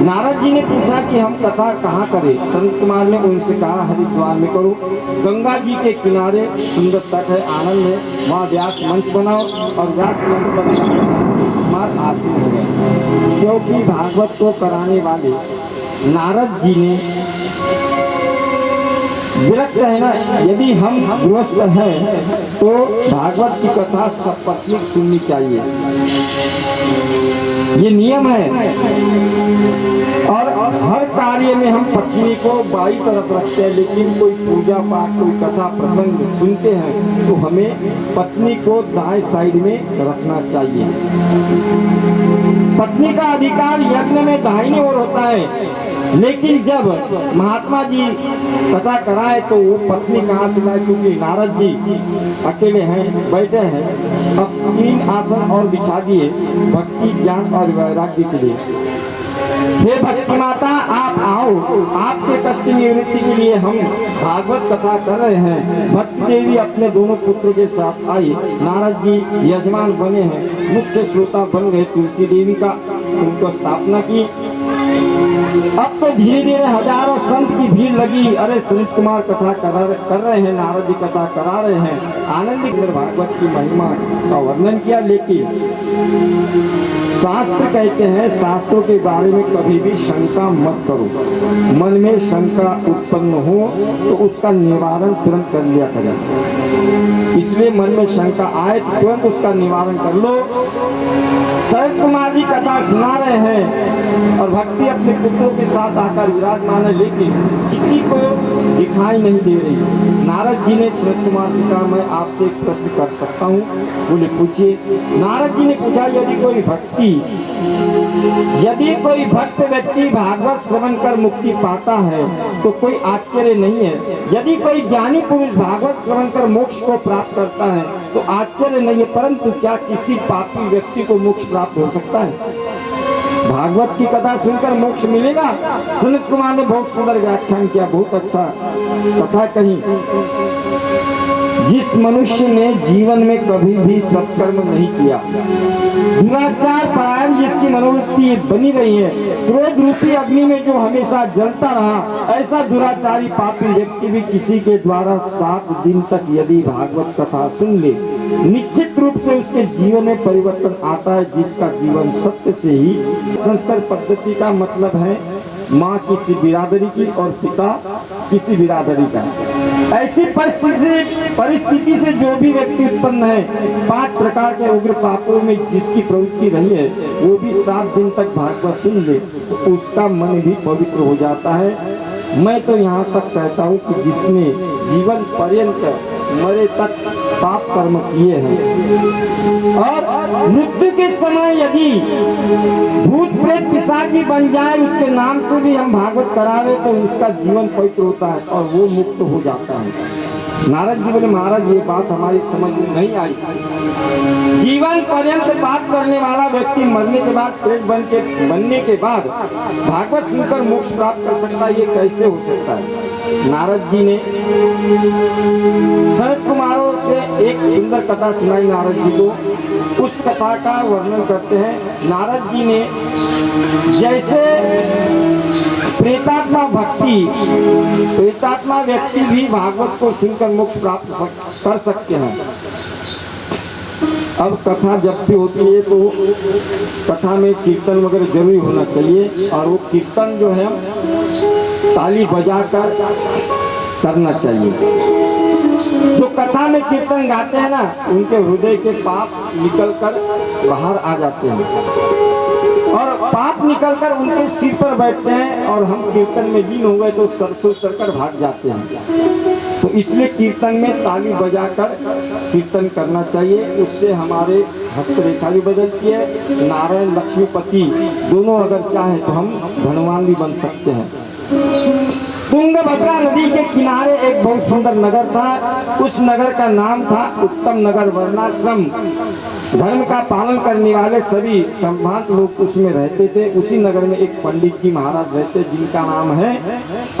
नारद जी ने पूछा कि हम कथा कहाँ करें? संत कुमार ने उनसे कहा हरिद्वार में करो। गंगा जी के किनारे सुंदर तट है, आनंद है, वहाँ व्यास मंच बनाओ और व्यास मंच पर आसीन हो गए। क्योंकि भागवत को कराने वाले नारद जी ने विरक्त है ना। यदि हम गृहस्थ हैं तो भागवत की कथा सपत्नी सुननी चाहिए, ये नियम है। और हर कार्य में हम पत्नी को बाई तरफ रखते हैं, लेकिन कोई पूजा पाठ, कोई कथा प्रसंग सुनते हैं तो हमें पत्नी को दाएं साइड में रखना चाहिए। पत्नी का अधिकार यज्ञ में दाहिनी ओर होता है, लेकिन जब महात्मा जी कथा कराए तो वो पत्नी कहाँ से लाए? क्योंकि नारद जी अकेले हैं, बैठे हैं। अब 3 आसन और बिछा दिए भक्ति, ज्ञान और वैराग्य के लिए। हे भक्ति माता, आप आओ, आपके कष्ट निवृत्ति के लिए हम भागवत कथा कर रहे हैं। भक्ति देवी अपने दोनों पुत्रों के साथ आई। नारद जी यजमान बने हैं, मुख्य श्रोता बन गए। तुलसी देवी का उनको स्थापना की। अब तो धीरे धीरे हजारों संत की भीड़ लगी। अरे संत कुमार कथा कर रहे हैं, नारद जी कथा करा रहे हैं। आनंद भागवत की महिमा का वर्णन किया। लेकिन शास्त्र कहते हैं शास्त्रों के बारे में कभी भी शंका मत करो। मन में शंका उत्पन्न हो तो उसका निवारण तुरंत कर लिया करें। इसलिए मन में शंका आए तो तुरंत उसका निवारण कर लो। शरद कुमार जी कथा सुना रहे हैं और भक्ति अपने पुत्रों के साथ आकर विराजमान है, लेकिन किसी को दिखाई नहीं दे रही। नारद जी ने शरद कुमार से कहा मैं आपसे एक प्रश्न कर सकता हूँ? बोले पूछिए। नारद जी ने पूछा यदि कोई भक्त व्यक्ति भागवत श्रवण कर मुक्ति पाता है तो कोई आश्चर्य नहीं है। यदि कोई ज्ञानी पुरुष भागवत श्रवण कर मोक्ष को प्राप्त करता है तो आश्चर्य नहीं है। परंतु क्या किसी पापी व्यक्ति को मोक्ष प्राप्त हो सकता है? भागवत की कथा सुनकर मोक्ष मिलेगा? सनत कुमार ने बहुत सुंदर व्याख्यान किया, बहुत अच्छा कथा कही। जिस मनुष्य ने जीवन में कभी भी सत्कर्म नहीं किया, दुराचार परायण जिसकी मनोवृत्ति बनी रही है, क्रोध रूपी अग्नि में जो हमेशा जलता रहा, ऐसा दुराचारी पापी व्यक्ति भी किसी के द्वारा 7 दिन तक यदि भागवत कथा सुन ले, निश्चित रूप से उसके जीवन में परिवर्तन आता है, जिसका जीवन सत्य से ही। संस्कार पद्धति का मतलब है माँ किसी बिरादरी की और पिता किसी बिरादरी का। ऐसी परिस्थिति से जो भी व्यक्ति उत्पन्न है, 5 प्रकार के उग्र पापों में जिसकी प्रवृत्ति रही है, वो भी 7 दिन तक भागवत सुन ले तो उसका मन भी पवित्र हो जाता है। मैं तो यहाँ तक कहता हूँ कि जिसने जीवन पर्यंत मरे तक पाप कर्म किए हैं और मृत्यु के समय यदि भूत प्रेत पिशाच भी बन जाए, उसके नाम से भी हम भागवत करावे तो उसका जीवन पवित्र होता है और वो मुक्त हो जाता है। नारद जी बोले, महाराज ये बात हमारी समझ में नहीं आई। जीवन पर्यंत पाप करने वाला व्यक्ति मरने के बाद प्रेत बनने के बाद भागवत सुनकर मोक्ष प्राप्त कर सकता है, ये कैसे हो सकता है? नारद जी ने शरद कुमारों से एक सुंदर कथा सुनाई नारद जी को। उस कथा का वर्णन करते हैं। नारद जी ने जैसे प्रेतात्मा व्यक्ति भी भागवत को सुनकर मोक्ष प्राप्त कर सकते हैं। अब कथा जब भी होती है तो कथा में कीर्तन वगैरह जरूरी होना चाहिए और वो कीर्तन जो है ताली बजाकर करना चाहिए। जो कथा में कीर्तन गाते हैं ना, उनके हृदय के पाप निकलकर बाहर आ जाते हैं और पाप निकलकर उनके सिर पर बैठते हैं और हम कीर्तन में लीन हो गए तो सर से उतरकर भाग जाते हैं। तो इसलिए कीर्तन में ताली बजाकर कीर्तन करना चाहिए। उससे हमारे हस्तरेखा भी बदलती है। नारायण लक्ष्मीपति दोनों अगर चाहे तो हम धनवान भी बन सकते हैं। तुंगभद्रा नदी के किनारे एक बहुत सुंदर नगर था। उस नगर का नाम था उत्तम नगर। वर्णाश्रम धर्म का पालन करने वाले सभी संभ्रांत लोग उसमें रहते थे। उसी नगर में एक पंडित जी महाराज रहते जिनका नाम है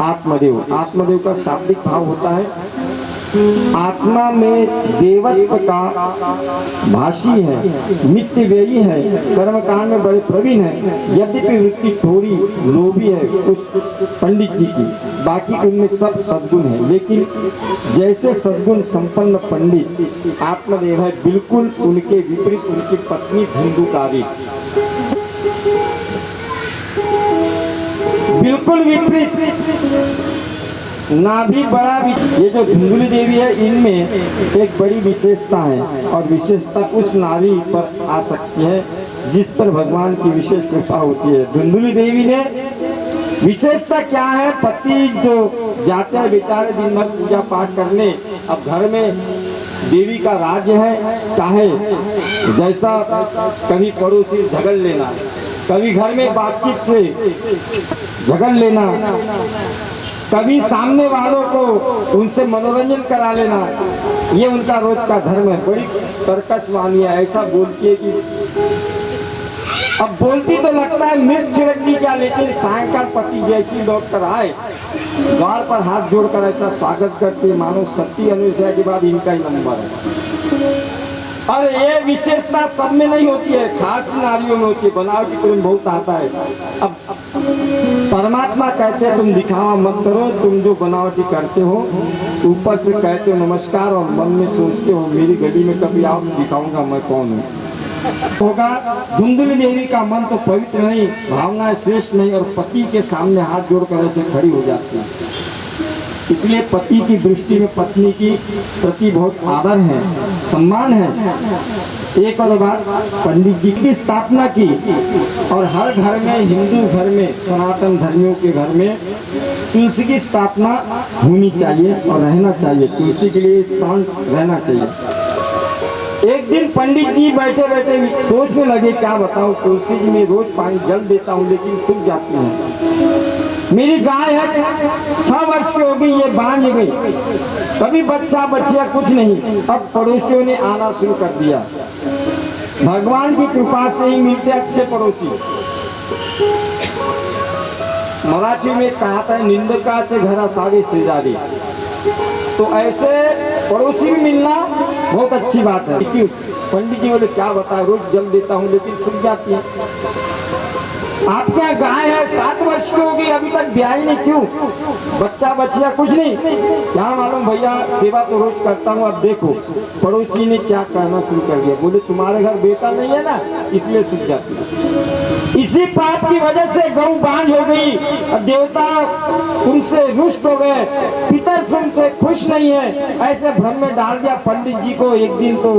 आत्मदेव। आत्मदेव का शाब्दिक भाव होता है आत्मा में देवत्व का भाषी है, नित्य व्ययी है, कर्मकांड में बड़े प्रवीण है। यद्यपि वृत्ति थोड़ी लोभी है उस पंडित जी की, बाकी उनमें सब सद्गुण है। लेकिन जैसे सद्गुण संपन्न पंडित आत्मदेव है, बिल्कुल उनके विपरीत उनकी पत्नी धुंधुकारी, बिल्कुल विपरीत, ना भी बड़ा भी। ये जो धुंधुली देवी है, इनमें एक बड़ी विशेषता है और विशेषता उस नारी पर आ सकती है जिस पर भगवान की विशेष कृपा होती है। धुंधुली देवी ने विशेषता क्या है? पति जो जाते हैं बेचारे दिन भर पूजा पाठ करने, अब घर में देवी का राज्य है, चाहे जैसा कभी पड़ोसी झगड़ लेना, कभी घर में बातचीत से झगड़ लेना, कभी सामने वालों को उनसे मनोरंजन करा लेना, ये उनका रोज का धर्म है। बड़ी तर्कस वाणी है, ऐसा बोलती है कि अब बोलती तो लगता है मिर्च छिड़कती क्या, लेकिन सायंकाल पति जैसी लौट कर आए द्वार पर हाथ जोड़कर ऐसा स्वागत करते मानो सती अनुसया के बाद इनका ही नंबर है। और ये विशेषता सब में नहीं होती है, खास नारियों में होती है। बनावटी प्रेम बहुत आता है। अब परमात्मा कहते हैं तुम दिखावा मत करो, तुम जो बनावटी करते हो ऊपर से कहते हो नमस्कार और मन में सोचते हो मेरी गली में कभी आओ दिखाऊंगा मैं कौन हूँ। होगा धुंधुली देवी का मन तो पवित्र नहीं, भावनाएं श्रेष्ठ नहीं और पति के सामने हाथ जोड़कर ऐसे खड़ी हो जाती है। इसलिए पति की दृष्टि में पत्नी की प्रति बहुत आदर है, सम्मान है। एक और बात, पंडित जी की स्थापना की और हर घर में, हिंदू घर में, सनातन धर्मियों के घर में तुलसी की स्थापना होनी चाहिए और रहना चाहिए। तुलसी के लिए स्थान रहना चाहिए। एक दिन पंडित जी बैठे बैठे सोचने लगे क्या बताऊं, तुलसी जी में रोज पानी जल देता हूं लेकिन सूख जाती है। मेरी गाय है 6 वर्ष की हो गई, ये बांझ गई, कभी बच्चा बच्चिया कुछ नहीं। अब पड़ोसियों ने आना शुरू कर दिया। भगवान की कृपा से ही मिलते अच्छे पड़ोसी। मराठी में कहा था निंदकाचे घर असावे शेजारी। तो ऐसे पड़ोसी भी मिलना बहुत अच्छी बात है। क्यों पंडित जी बोले क्या बताए, रोज जल देता हूँ लेकिन सूख जाती है। आपके यहाँ गाय है 7 वर्ष की होगी, अभी तक ब्याही नहीं, क्यों? बच्चा बच्चिया कुछ नहीं, क्या मालूम भैया, सेवा तो रोज करता हूँ। अब देखो पड़ोसी ने क्या कहना शुरू कर दिया, बोले तुम्हारे घर बेटा नहीं है ना इसलिए सूख जाती है। इसी पाप की वजह से गौ बांझ हो गई, देवता उनसे रुष्ट हो गए, पितर तुमसे खुश नहीं है, ऐसे भ्रम में डाल दिया पंडित जी को। एक दिन तो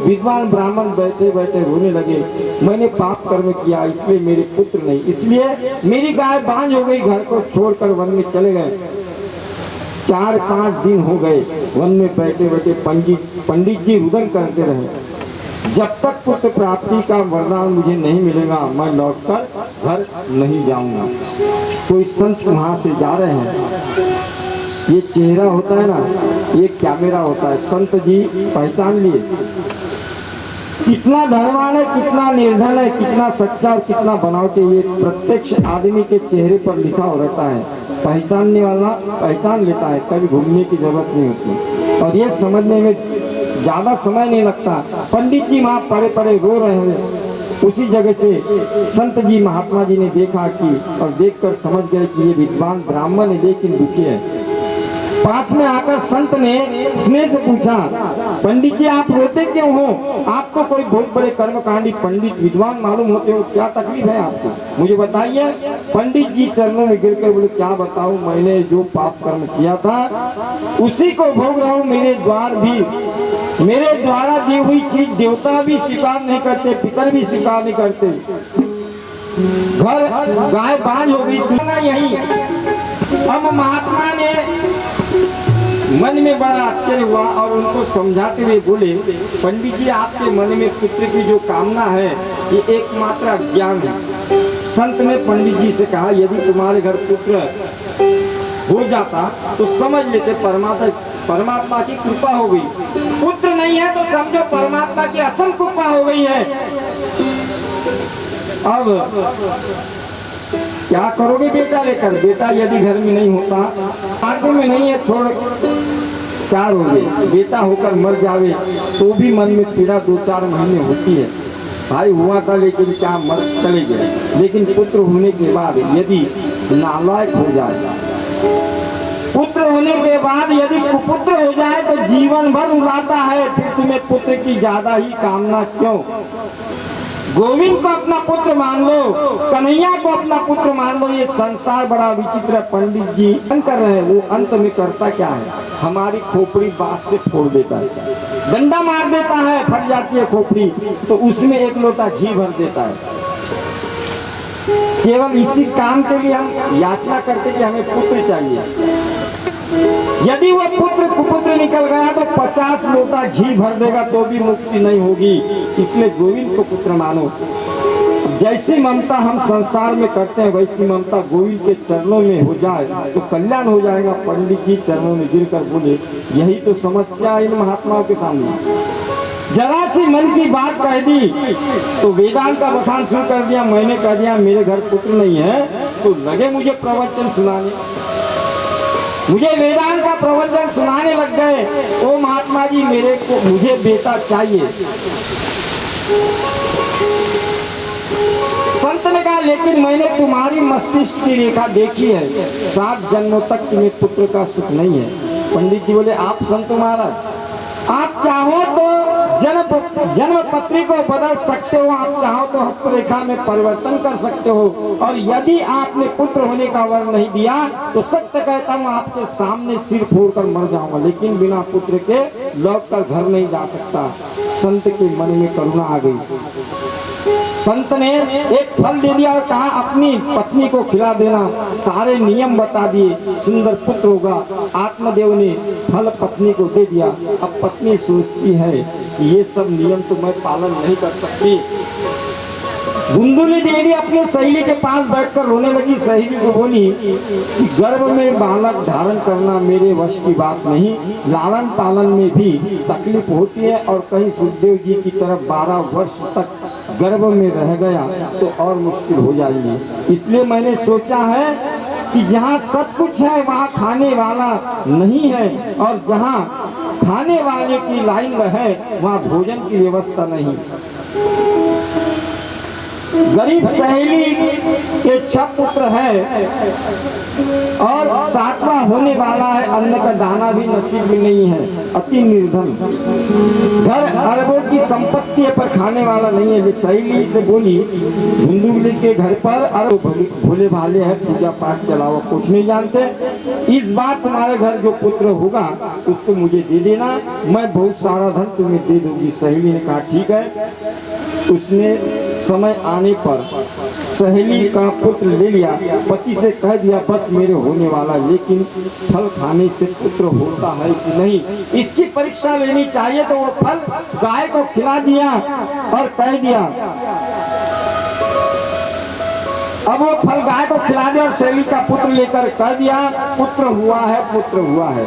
विद्वान ब्राह्मण बैठे बैठे रोने लगे, मैंने पाप कर्म किया इसलिए मेरे पुत्र नहीं, इसलिए मेरी गाय बांझ हो गई, घर को छोड़कर वन में चले गए। 4-5 दिन हो गए वन में बैठे बैठे पंडित जी रुदन करते रहे, जब तक पुत्र प्राप्ति का वरदान मुझे नहीं मिलेगा मैं लौटकर घर नहीं जाऊंगा। कोई संत वहां से जा रहे हैं, ये चेहरा होता है ना, ये कैमरा होता है, संत जी पहचान लिए कितना धनवान है, कितना निर्धन है, कितना सच्चा और कितना बनावटी, ये प्रत्यक्ष आदमी के चेहरे पर लिखा हो रहता है। पहचानने वाला पहचान लेता है, कभी घूमने की जरूरत नहीं होती, और ये समझने में ज्यादा समय नहीं लगता। पंडित जी वहाँ परे परे रो रहे हैं, उसी जगह से संत जी महात्मा जी ने देखा कि, और देखकर समझ गए कि ये विद्वान ब्राह्मण है लेकिन दुखी है। पास में आकर संत ने स्नेह से पूछा, पंडित जी आप रोते क्यों हो? आपको कोई बहुत बड़े कर्मकांडी पंडित विद्वान मालूम होते हो, क्या तकलीफ है आपको, मुझे बताइए। पंडित जी चरणों में गिरकर बोले क्या बताऊं, मैंने जो पाप कर्म किया था उसी को भोग रहा हूँ। मेरे द्वारा दी हुई चीज देवता भी स्वीकार नहीं करते, पितर भी स्वीकार नहीं करते। घर गाय बांझ हो गई, यही। अब महात्मा ने मन में बड़ा आश्चर्य हुआ और उनको समझाते हुए बोले, पंडित जी आपके मन में पुत्र की जो कामना है ये एकमात्र अज्ञान है। संत ने पंडित जी से कहा, यदि तुम्हारे घर पुत्र हो जाता तो समझ लेते परमात्मा की कृपा हो गई, पुत्र नहीं है तो समझो परमात्मा की असम कृपा हो गई है। अब क्या करोगे बेटा लेकर? बेटा यदि घर में नहीं होता, आगे में नहीं है, छोड़ क्या करोगे? बेटा होकर मर जावे तो भी मन में पीड़ा 2-4 महीने होती है, भाई हुआ था लेकिन क्या मर चले गए। लेकिन पुत्र होने के बाद यदि नालायक हो जाए, पुत्र होने के बाद यदि कुपुत्र हो जाए तो जीवन भर रुलाता है, फिर तुम्हें पुत्र की ज्यादा ही कामना क्यों? गोविंद को अपना पुत्र मान लो, कन्हैया को अपना पुत्र मान लो। ये संसार बड़ा विचित्र है। पंडित जी कर रहे हैं, वो अंत में करता क्या है, हमारी खोपड़ी बांस से फोड़ देता है, डंडा मार देता है, फट जाती है खोपड़ी, तो उसमें 1 लोटा घी भर देता है। केवल इसी काम के लिए हम याचना करते कि हमें पुत्र चाहिए। यदि वह पुत्र कुपुत्र निकल गया तो 50 लोटा घी भर देगा तो भी मुक्ति नहीं होगी। इसलिए गोविंद को पुत्र मानो। जैसी ममता हम संसार में करते हैं वैसी ममता गोविंद के चरणों में हो जाए तो कल्याण हो जाएगा। पंडित जी चरणों में गिरकर बोले, यही तो समस्या इन महात्माओं के सामने। जरा सी मन की बात कह दी तो वेदांत का बखान शुरू कर दिया। मैंने कह दिया मेरे घर पुत्र नहीं है तो लगे मुझे प्रवचन सुनाने, मुझे वेदांत का प्रवचन सुनाने लग गए। ओ महात्मा जी मुझे बेटा चाहिए। संत ने कहा लेकिन मैंने तुम्हारी मस्तिष्क की रेखा देखी है, 7 जन्मों तक तुम्हें पुत्र का सुख नहीं है। पंडित जी बोले, आप संत महाराज आप चाहो तो जन्म पत्री को बदल सकते हो, आप चाहो तो हस्तरेखा में परिवर्तन कर सकते हो, और यदि आपने पुत्र होने का वर नहीं दिया तो सत्य कहता हूँ आपके सामने सिर फोड़कर मर जाऊंगा, लेकिन बिना पुत्र के लौटकर घर नहीं जा सकता। संत के मन में करुणा आ गई। संत ने एक फल दे दिया और कहा अपनी पत्नी को खिला देना। सारे नियम बता दिए, सुंदर पुत्र होगा। आत्मदेव ने फल पत्नी को दे दिया। अब पत्नी सोचती है कि ये सब नियम तो मैं पालन नहीं कर सकती। गुंदुली देवी अपने सहेली के पास बैठकर रोने लगी। सहेली को बोली कि गर्भ में बालक धारण करना मेरे वश की बात नहीं, लालन पालन में भी तकलीफ होती है, और कहीं सुखदेव जी की तरफ 12 वर्ष तक गर्भ में रह गया तो और मुश्किल हो जाएगी। इसलिए मैंने सोचा है कि जहाँ सब कुछ है वहाँ खाने वाला नहीं है, और जहाँ खाने वाले की लाइन में है वहाँ भोजन की व्यवस्था नहीं। गरीब सहेली के 6 पुत्र है और 7वां होने वाला है, अन्न का दाना भी नसीब में नहीं है, अति निर्धन। घर अरबों की संपत्ति है पर खाने वाला नहीं है। जो सहेली से बोली, धुंधुली के घर पर अरब भोले भाले हैं, पूजा पाठ के अलावा कुछ नहीं जानते। इस बार तुम्हारे घर जो पुत्र होगा उसको मुझे दे देना, मैं बहुत सारा धन तुम्हें दे दूंगी। सहेली ने कहा ठीक है। उसने समय आने पर सहेली का पुत्र ले लिया, पति से कह दिया बस मेरे होने वाला, लेकिन फल खाने से पुत्र होता है कि नहीं इसकी परीक्षा लेनी चाहिए। तो वो फल गाय को खिला दिया और कह दिया, अब वो फल गाय को खिला दिया और सहेली का पुत्र लेकर कह दिया पुत्र हुआ है, पुत्र हुआ है।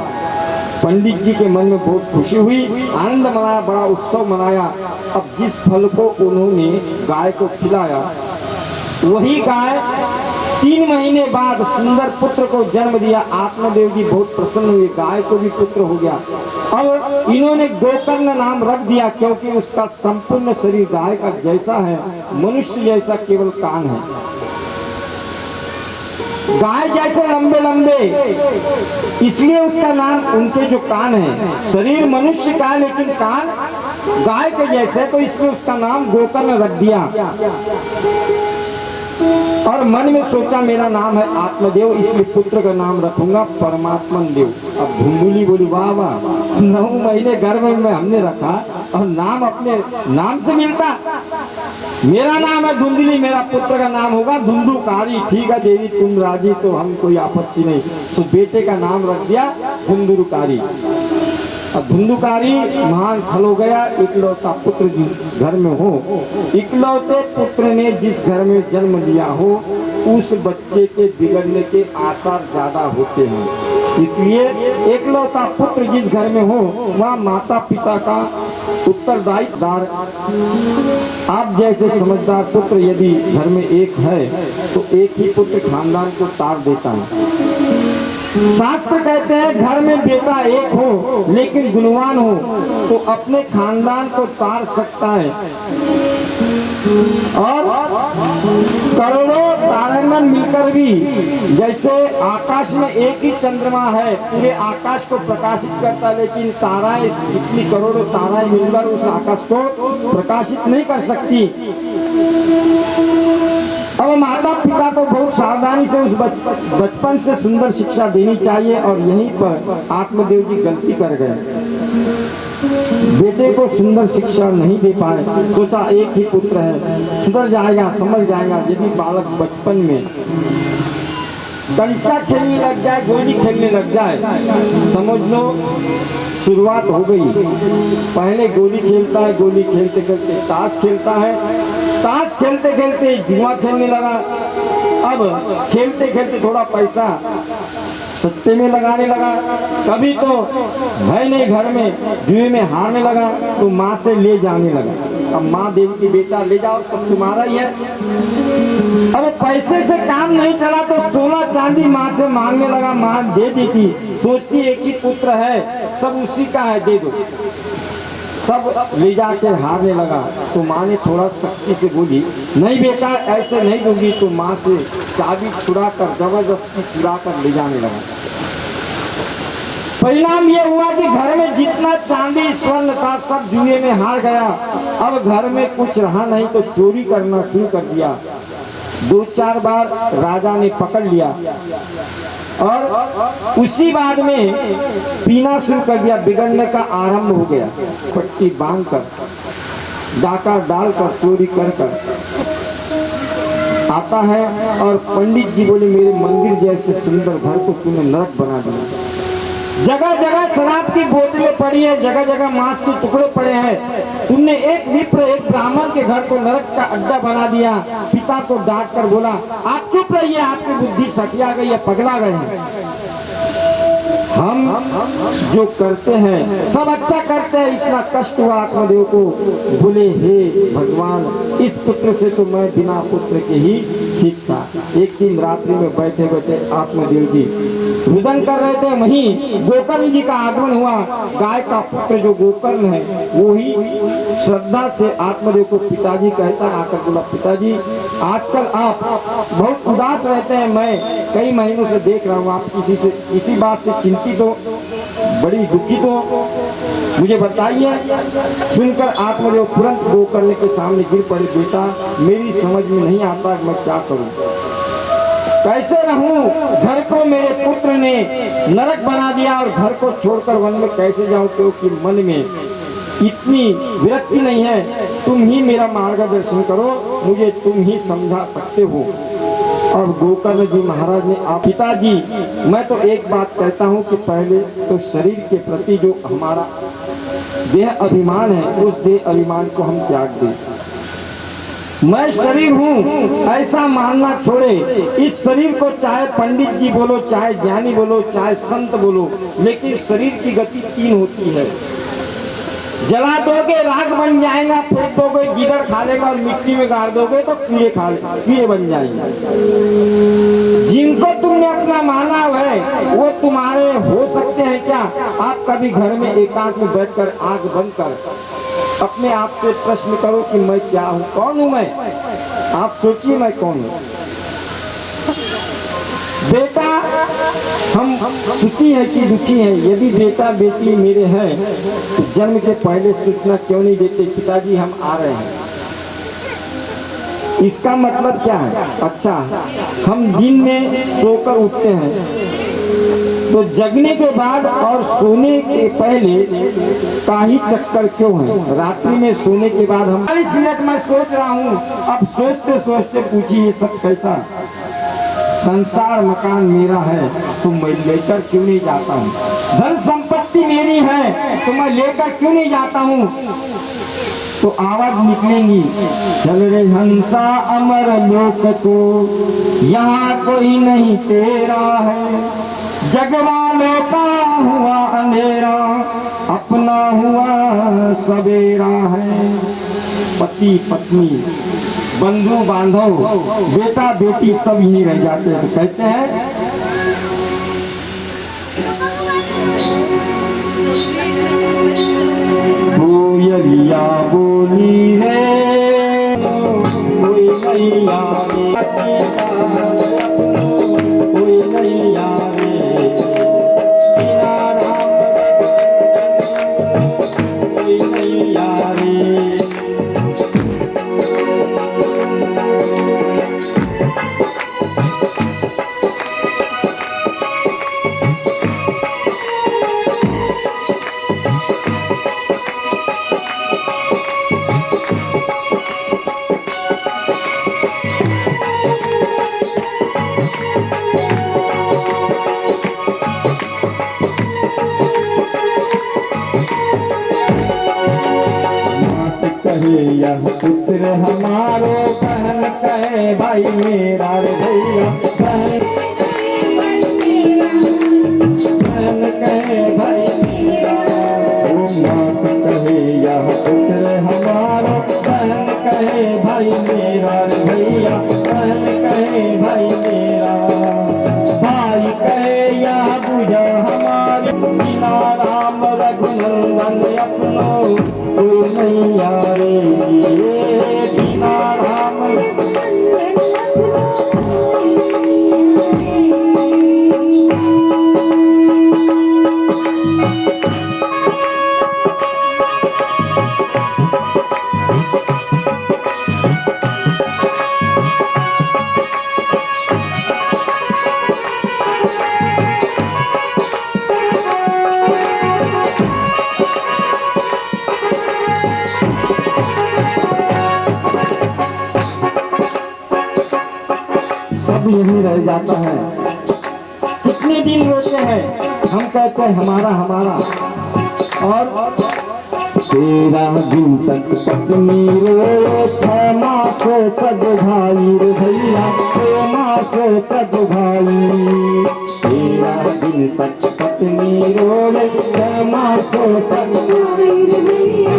पंडित जी के मन में बहुत खुशी हुई, आनंद मनाया, बड़ा उत्सव मनाया। अब जिस फल को उन्होंने गाय को खिलाया वही गाय 3 महीने बाद सुंदर पुत्र को जन्म दिया। आत्मदेव जी बहुत प्रसन्न हुए, गाय को भी पुत्र हो गया। अब इन्होंने गोकर्ण नाम रख दिया, क्योंकि उसका संपूर्ण शरीर गाय का जैसा है, मनुष्य जैसा केवल कान है। गाय जैसे लंबे लंबे, इसलिए उसका नाम, उनके जो कान है, शरीर मनुष्य का है लेकिन कान गाय के जैसे, तो इसलिए उसका नाम गोकर्ण रख दिया। और मन में सोचा मेरा नाम है आत्मदेव, इसलिए पुत्र का नाम रखूंगा परमात्मन देव। अब धुंधुली बोली वाह वाह, 9 महीने गर्भ में हमने रखा और नाम अपने नाम से मिलता। मेरा नाम है धुंधुली, मेरा पुत्र का नाम होगा धुंधुकारी। ठीक है देवी तुम राजी तो हम कोई आपत्ति नहीं। तो बेटे का नाम रख दिया धुंधुकारी। अब धुंधुकारी महान फल हो गया। इकलौता पुत्र जिस घर में हो, इकलौते पुत्र ने जिस घर में जन्म लिया हो, उस बच्चे के बिगड़ने के आसार ज्यादा होते हैं। इसलिए इकलौता पुत्र जिस घर में हो वहाँ माता पिता का उत्तरदायित्वदार। आप जैसे समझदार पुत्र यदि घर में एक है तो एक ही पुत्र खानदान को तार देता है। शास्त्र कहते हैं घर में बेटा एक हो लेकिन गुणवान हो तो अपने खानदान को तार सकता है। और करोड़ों तारागण मिलकर भी, जैसे आकाश में एक ही चंद्रमा है पूरे आकाश को प्रकाशित करता है, लेकिन ताराएं इतनी करोड़ों ताराएं मिलकर उस आकाश को प्रकाशित नहीं कर सकती। अब माता पिता को बहुत सावधानी से उस बचपन से सुंदर शिक्षा देनी चाहिए। और यहीं पर आत्मदेव जी गलती कर गए, बेटे को सुंदर शिक्षा नहीं दे पाए। सोचा एक ही पुत्र है, सुधर जाएगा, समझ जाएगा। यदि बालक बचपन में कंचा खेलने लग जाए, गोली खेलने लग जाए, समझ लो शुरुआत हो गई। पहले गोली खेलता है, गोली खेलते खेलते ताश खेलता है, ताश खेलते खेलते जुआ खेलने लगा। अब खेलते खेलते थोड़ा पैसा सट्टे में लगाने लगा। कभी तो भय नहीं घर में, जुए में हारने लगा तो माँ से ले जाने लगा। अब माँ देवती बेटा ले जाओ, सब तुम्हारा ही है। अब पैसे से काम नहीं चला तो 16 चांदी माँ से मांगने लगा, माँ दे देती। सोचती एक ही पुत्र है, सब उसी का है, दे दो। सब ले जाके हारने लगा तो माँ ने थोड़ा सख्ती से बोली, नहीं बेटा ऐसे नहीं दूंगी। तो माँ से चाबी छुड़ा कर जबरदस्ती चुरा कर ले जाने लगा। परिणाम ये हुआ कि घर में जितना चांदी स्वर्ण था सब जुए में हार गया। अब घर में कुछ रहा नहीं तो चोरी करना शुरू कर दिया। 2-4 बार राजा ने पकड़ लिया और उसी बाद में पीना शुरू कर दिया। बिगड़ने का आरंभ हो गया। पट्टी बांधकर, डाका डालकर, चोरी कर आता है। और पंडित जी बोले मेरे मंदिर जैसे सुंदर घर को तूने नरक बना दिया। जगह जगह शराब की बोतलें पड़ी है, जगह जगह मांस के टुकड़े पड़े हैं। तुमने एक विप्र, एक ब्राह्मण के घर को नरक का अड्डा बना दिया। पिता को डांट कर बोला, आप चुप रहिए, आपकी बुद्धि सटिया गई है, पगला गए हैं। हम जो करते हैं सब अच्छा करते हैं। इतना कष्ट हुआ आत्मदेव को, बोले हे भगवान, इस पुत्र से तो मैं बिना पुत्र के ही ठीक था। एक दिन रात्रि में बैठे बैठे आत्मदेव जी रुदन कर रहे थे, वहीं गोकर्ण जी का आगमन हुआ। गाय का पुत्र जो गोकर्ण है वो ही श्रद्धा से आत्मदेव को पिताजी कहता है, आकर बोला पिताजी आजकल आप बहुत उदास रहते हैं, मैं कई महीनों से देख रहा हूँ आप किसी बात से चिंतित हो, बड़ी दुखित हो, मुझे बताइए। सुनकर आत्मदेव तुरंत गोकर्ण के सामने गिर पड़े, बेटा मेरी समझ में नहीं आता मैं क्या करूं, कैसे रहूं, घर को मेरे पुत्र ने नरक बना दिया और घर को छोड़कर वन में कैसे जाऊं, क्योंकि मन में इतनी विरक्ति नहीं है, तुम ही मेरा मार्गदर्शन करो, मुझे तुम ही समझा सकते हो। और गोकर्ण जी महाराज ने आप पिताजी मैं तो एक बात कहता हूं कि पहले तो शरीर के प्रति जो हमारा देह अभिमान है उस देह अभिमान को हम त्याग दें। मैं शरीर हूँ ऐसा मानना छोड़े, इस शरीर को चाहे पंडित जी बोलो, चाहे ज्ञानी बोलो, चाहे संत बोलो, लेकिन शरीर की गति 3 होती है। जला दोगे राख बन जाएगा, फेंक दोगे गिदड़ खा लेगा और मिट्टी में गाड़ दोगे तो कीड़े बन जाएंगे। जिनको तुमने अपना माना है वो तुम्हारे हो सकते हैं क्या? आप कभी घर में एकांत में बैठकर आंख बंद कर अपने आप से प्रश्न करो कि मैं क्या हूँ, कौन हूँ मैं? आप सोचिए मैं कौन हूँ। बेटा हम सुखी है कि दुखी है? यदि बेटा बेटी मेरे हैं तो जन्म के पहले सूचना क्यों नहीं देते, पिताजी हम आ रहे हैं? इसका मतलब क्या है? अच्छा हम दिन में सोकर उठते हैं तो जगने के बाद और सोने के पहले का ही चक्कर क्यों है? रात्रि में सोने के बाद हम 40 मिनट में सोच रहा हूँ, अब सोचते सोचते पूछिए ये सब कैसा? संसार मकान मेरा है तो मैं लेकर क्यों नहीं जाता हूँ? धन संपत्ति मेरी है तो मैं लेकर क्यों नहीं जाता हूँ? तो आवाज निकलेंगी, चल रे हंसा अमर लोक को, यहाँ कोई नहीं तेरा है, जगवालों का हुआ अंधेरा, अपना हुआ सवेरा है। पति पत्नी बंधु बांधव बेटा बेटी सब यही रह जाते हैं। तो कहते हैं कोयलिया बोली रे कोई नैया कोई नैया रे किनारा कोई नैया रे। यह पुत्र हमारो, बहन कहे भाई मेरा रे भैया, बहन कहे भाई मेरा। ओ मात कहे यह पुत्र हमारो, बहन कहे भाई मेरा रे भैया, बहन कहे भाई मेरा। भाई कहे यह बुझा हमारे, बिना राम रघुनंदन अपनो कोई नैया रे, बिना राम सब यही रह जाता है। कितने दिन रोते हैं, हम कहते हैं हमारा हमारा, और 13 दिन तक पत्नी रोए, 6 मास सद भाई रे भैया, 6 मास सद भाई। 13 दिन तक पत्नी रोए, 6 मास सद भाई रे भैया।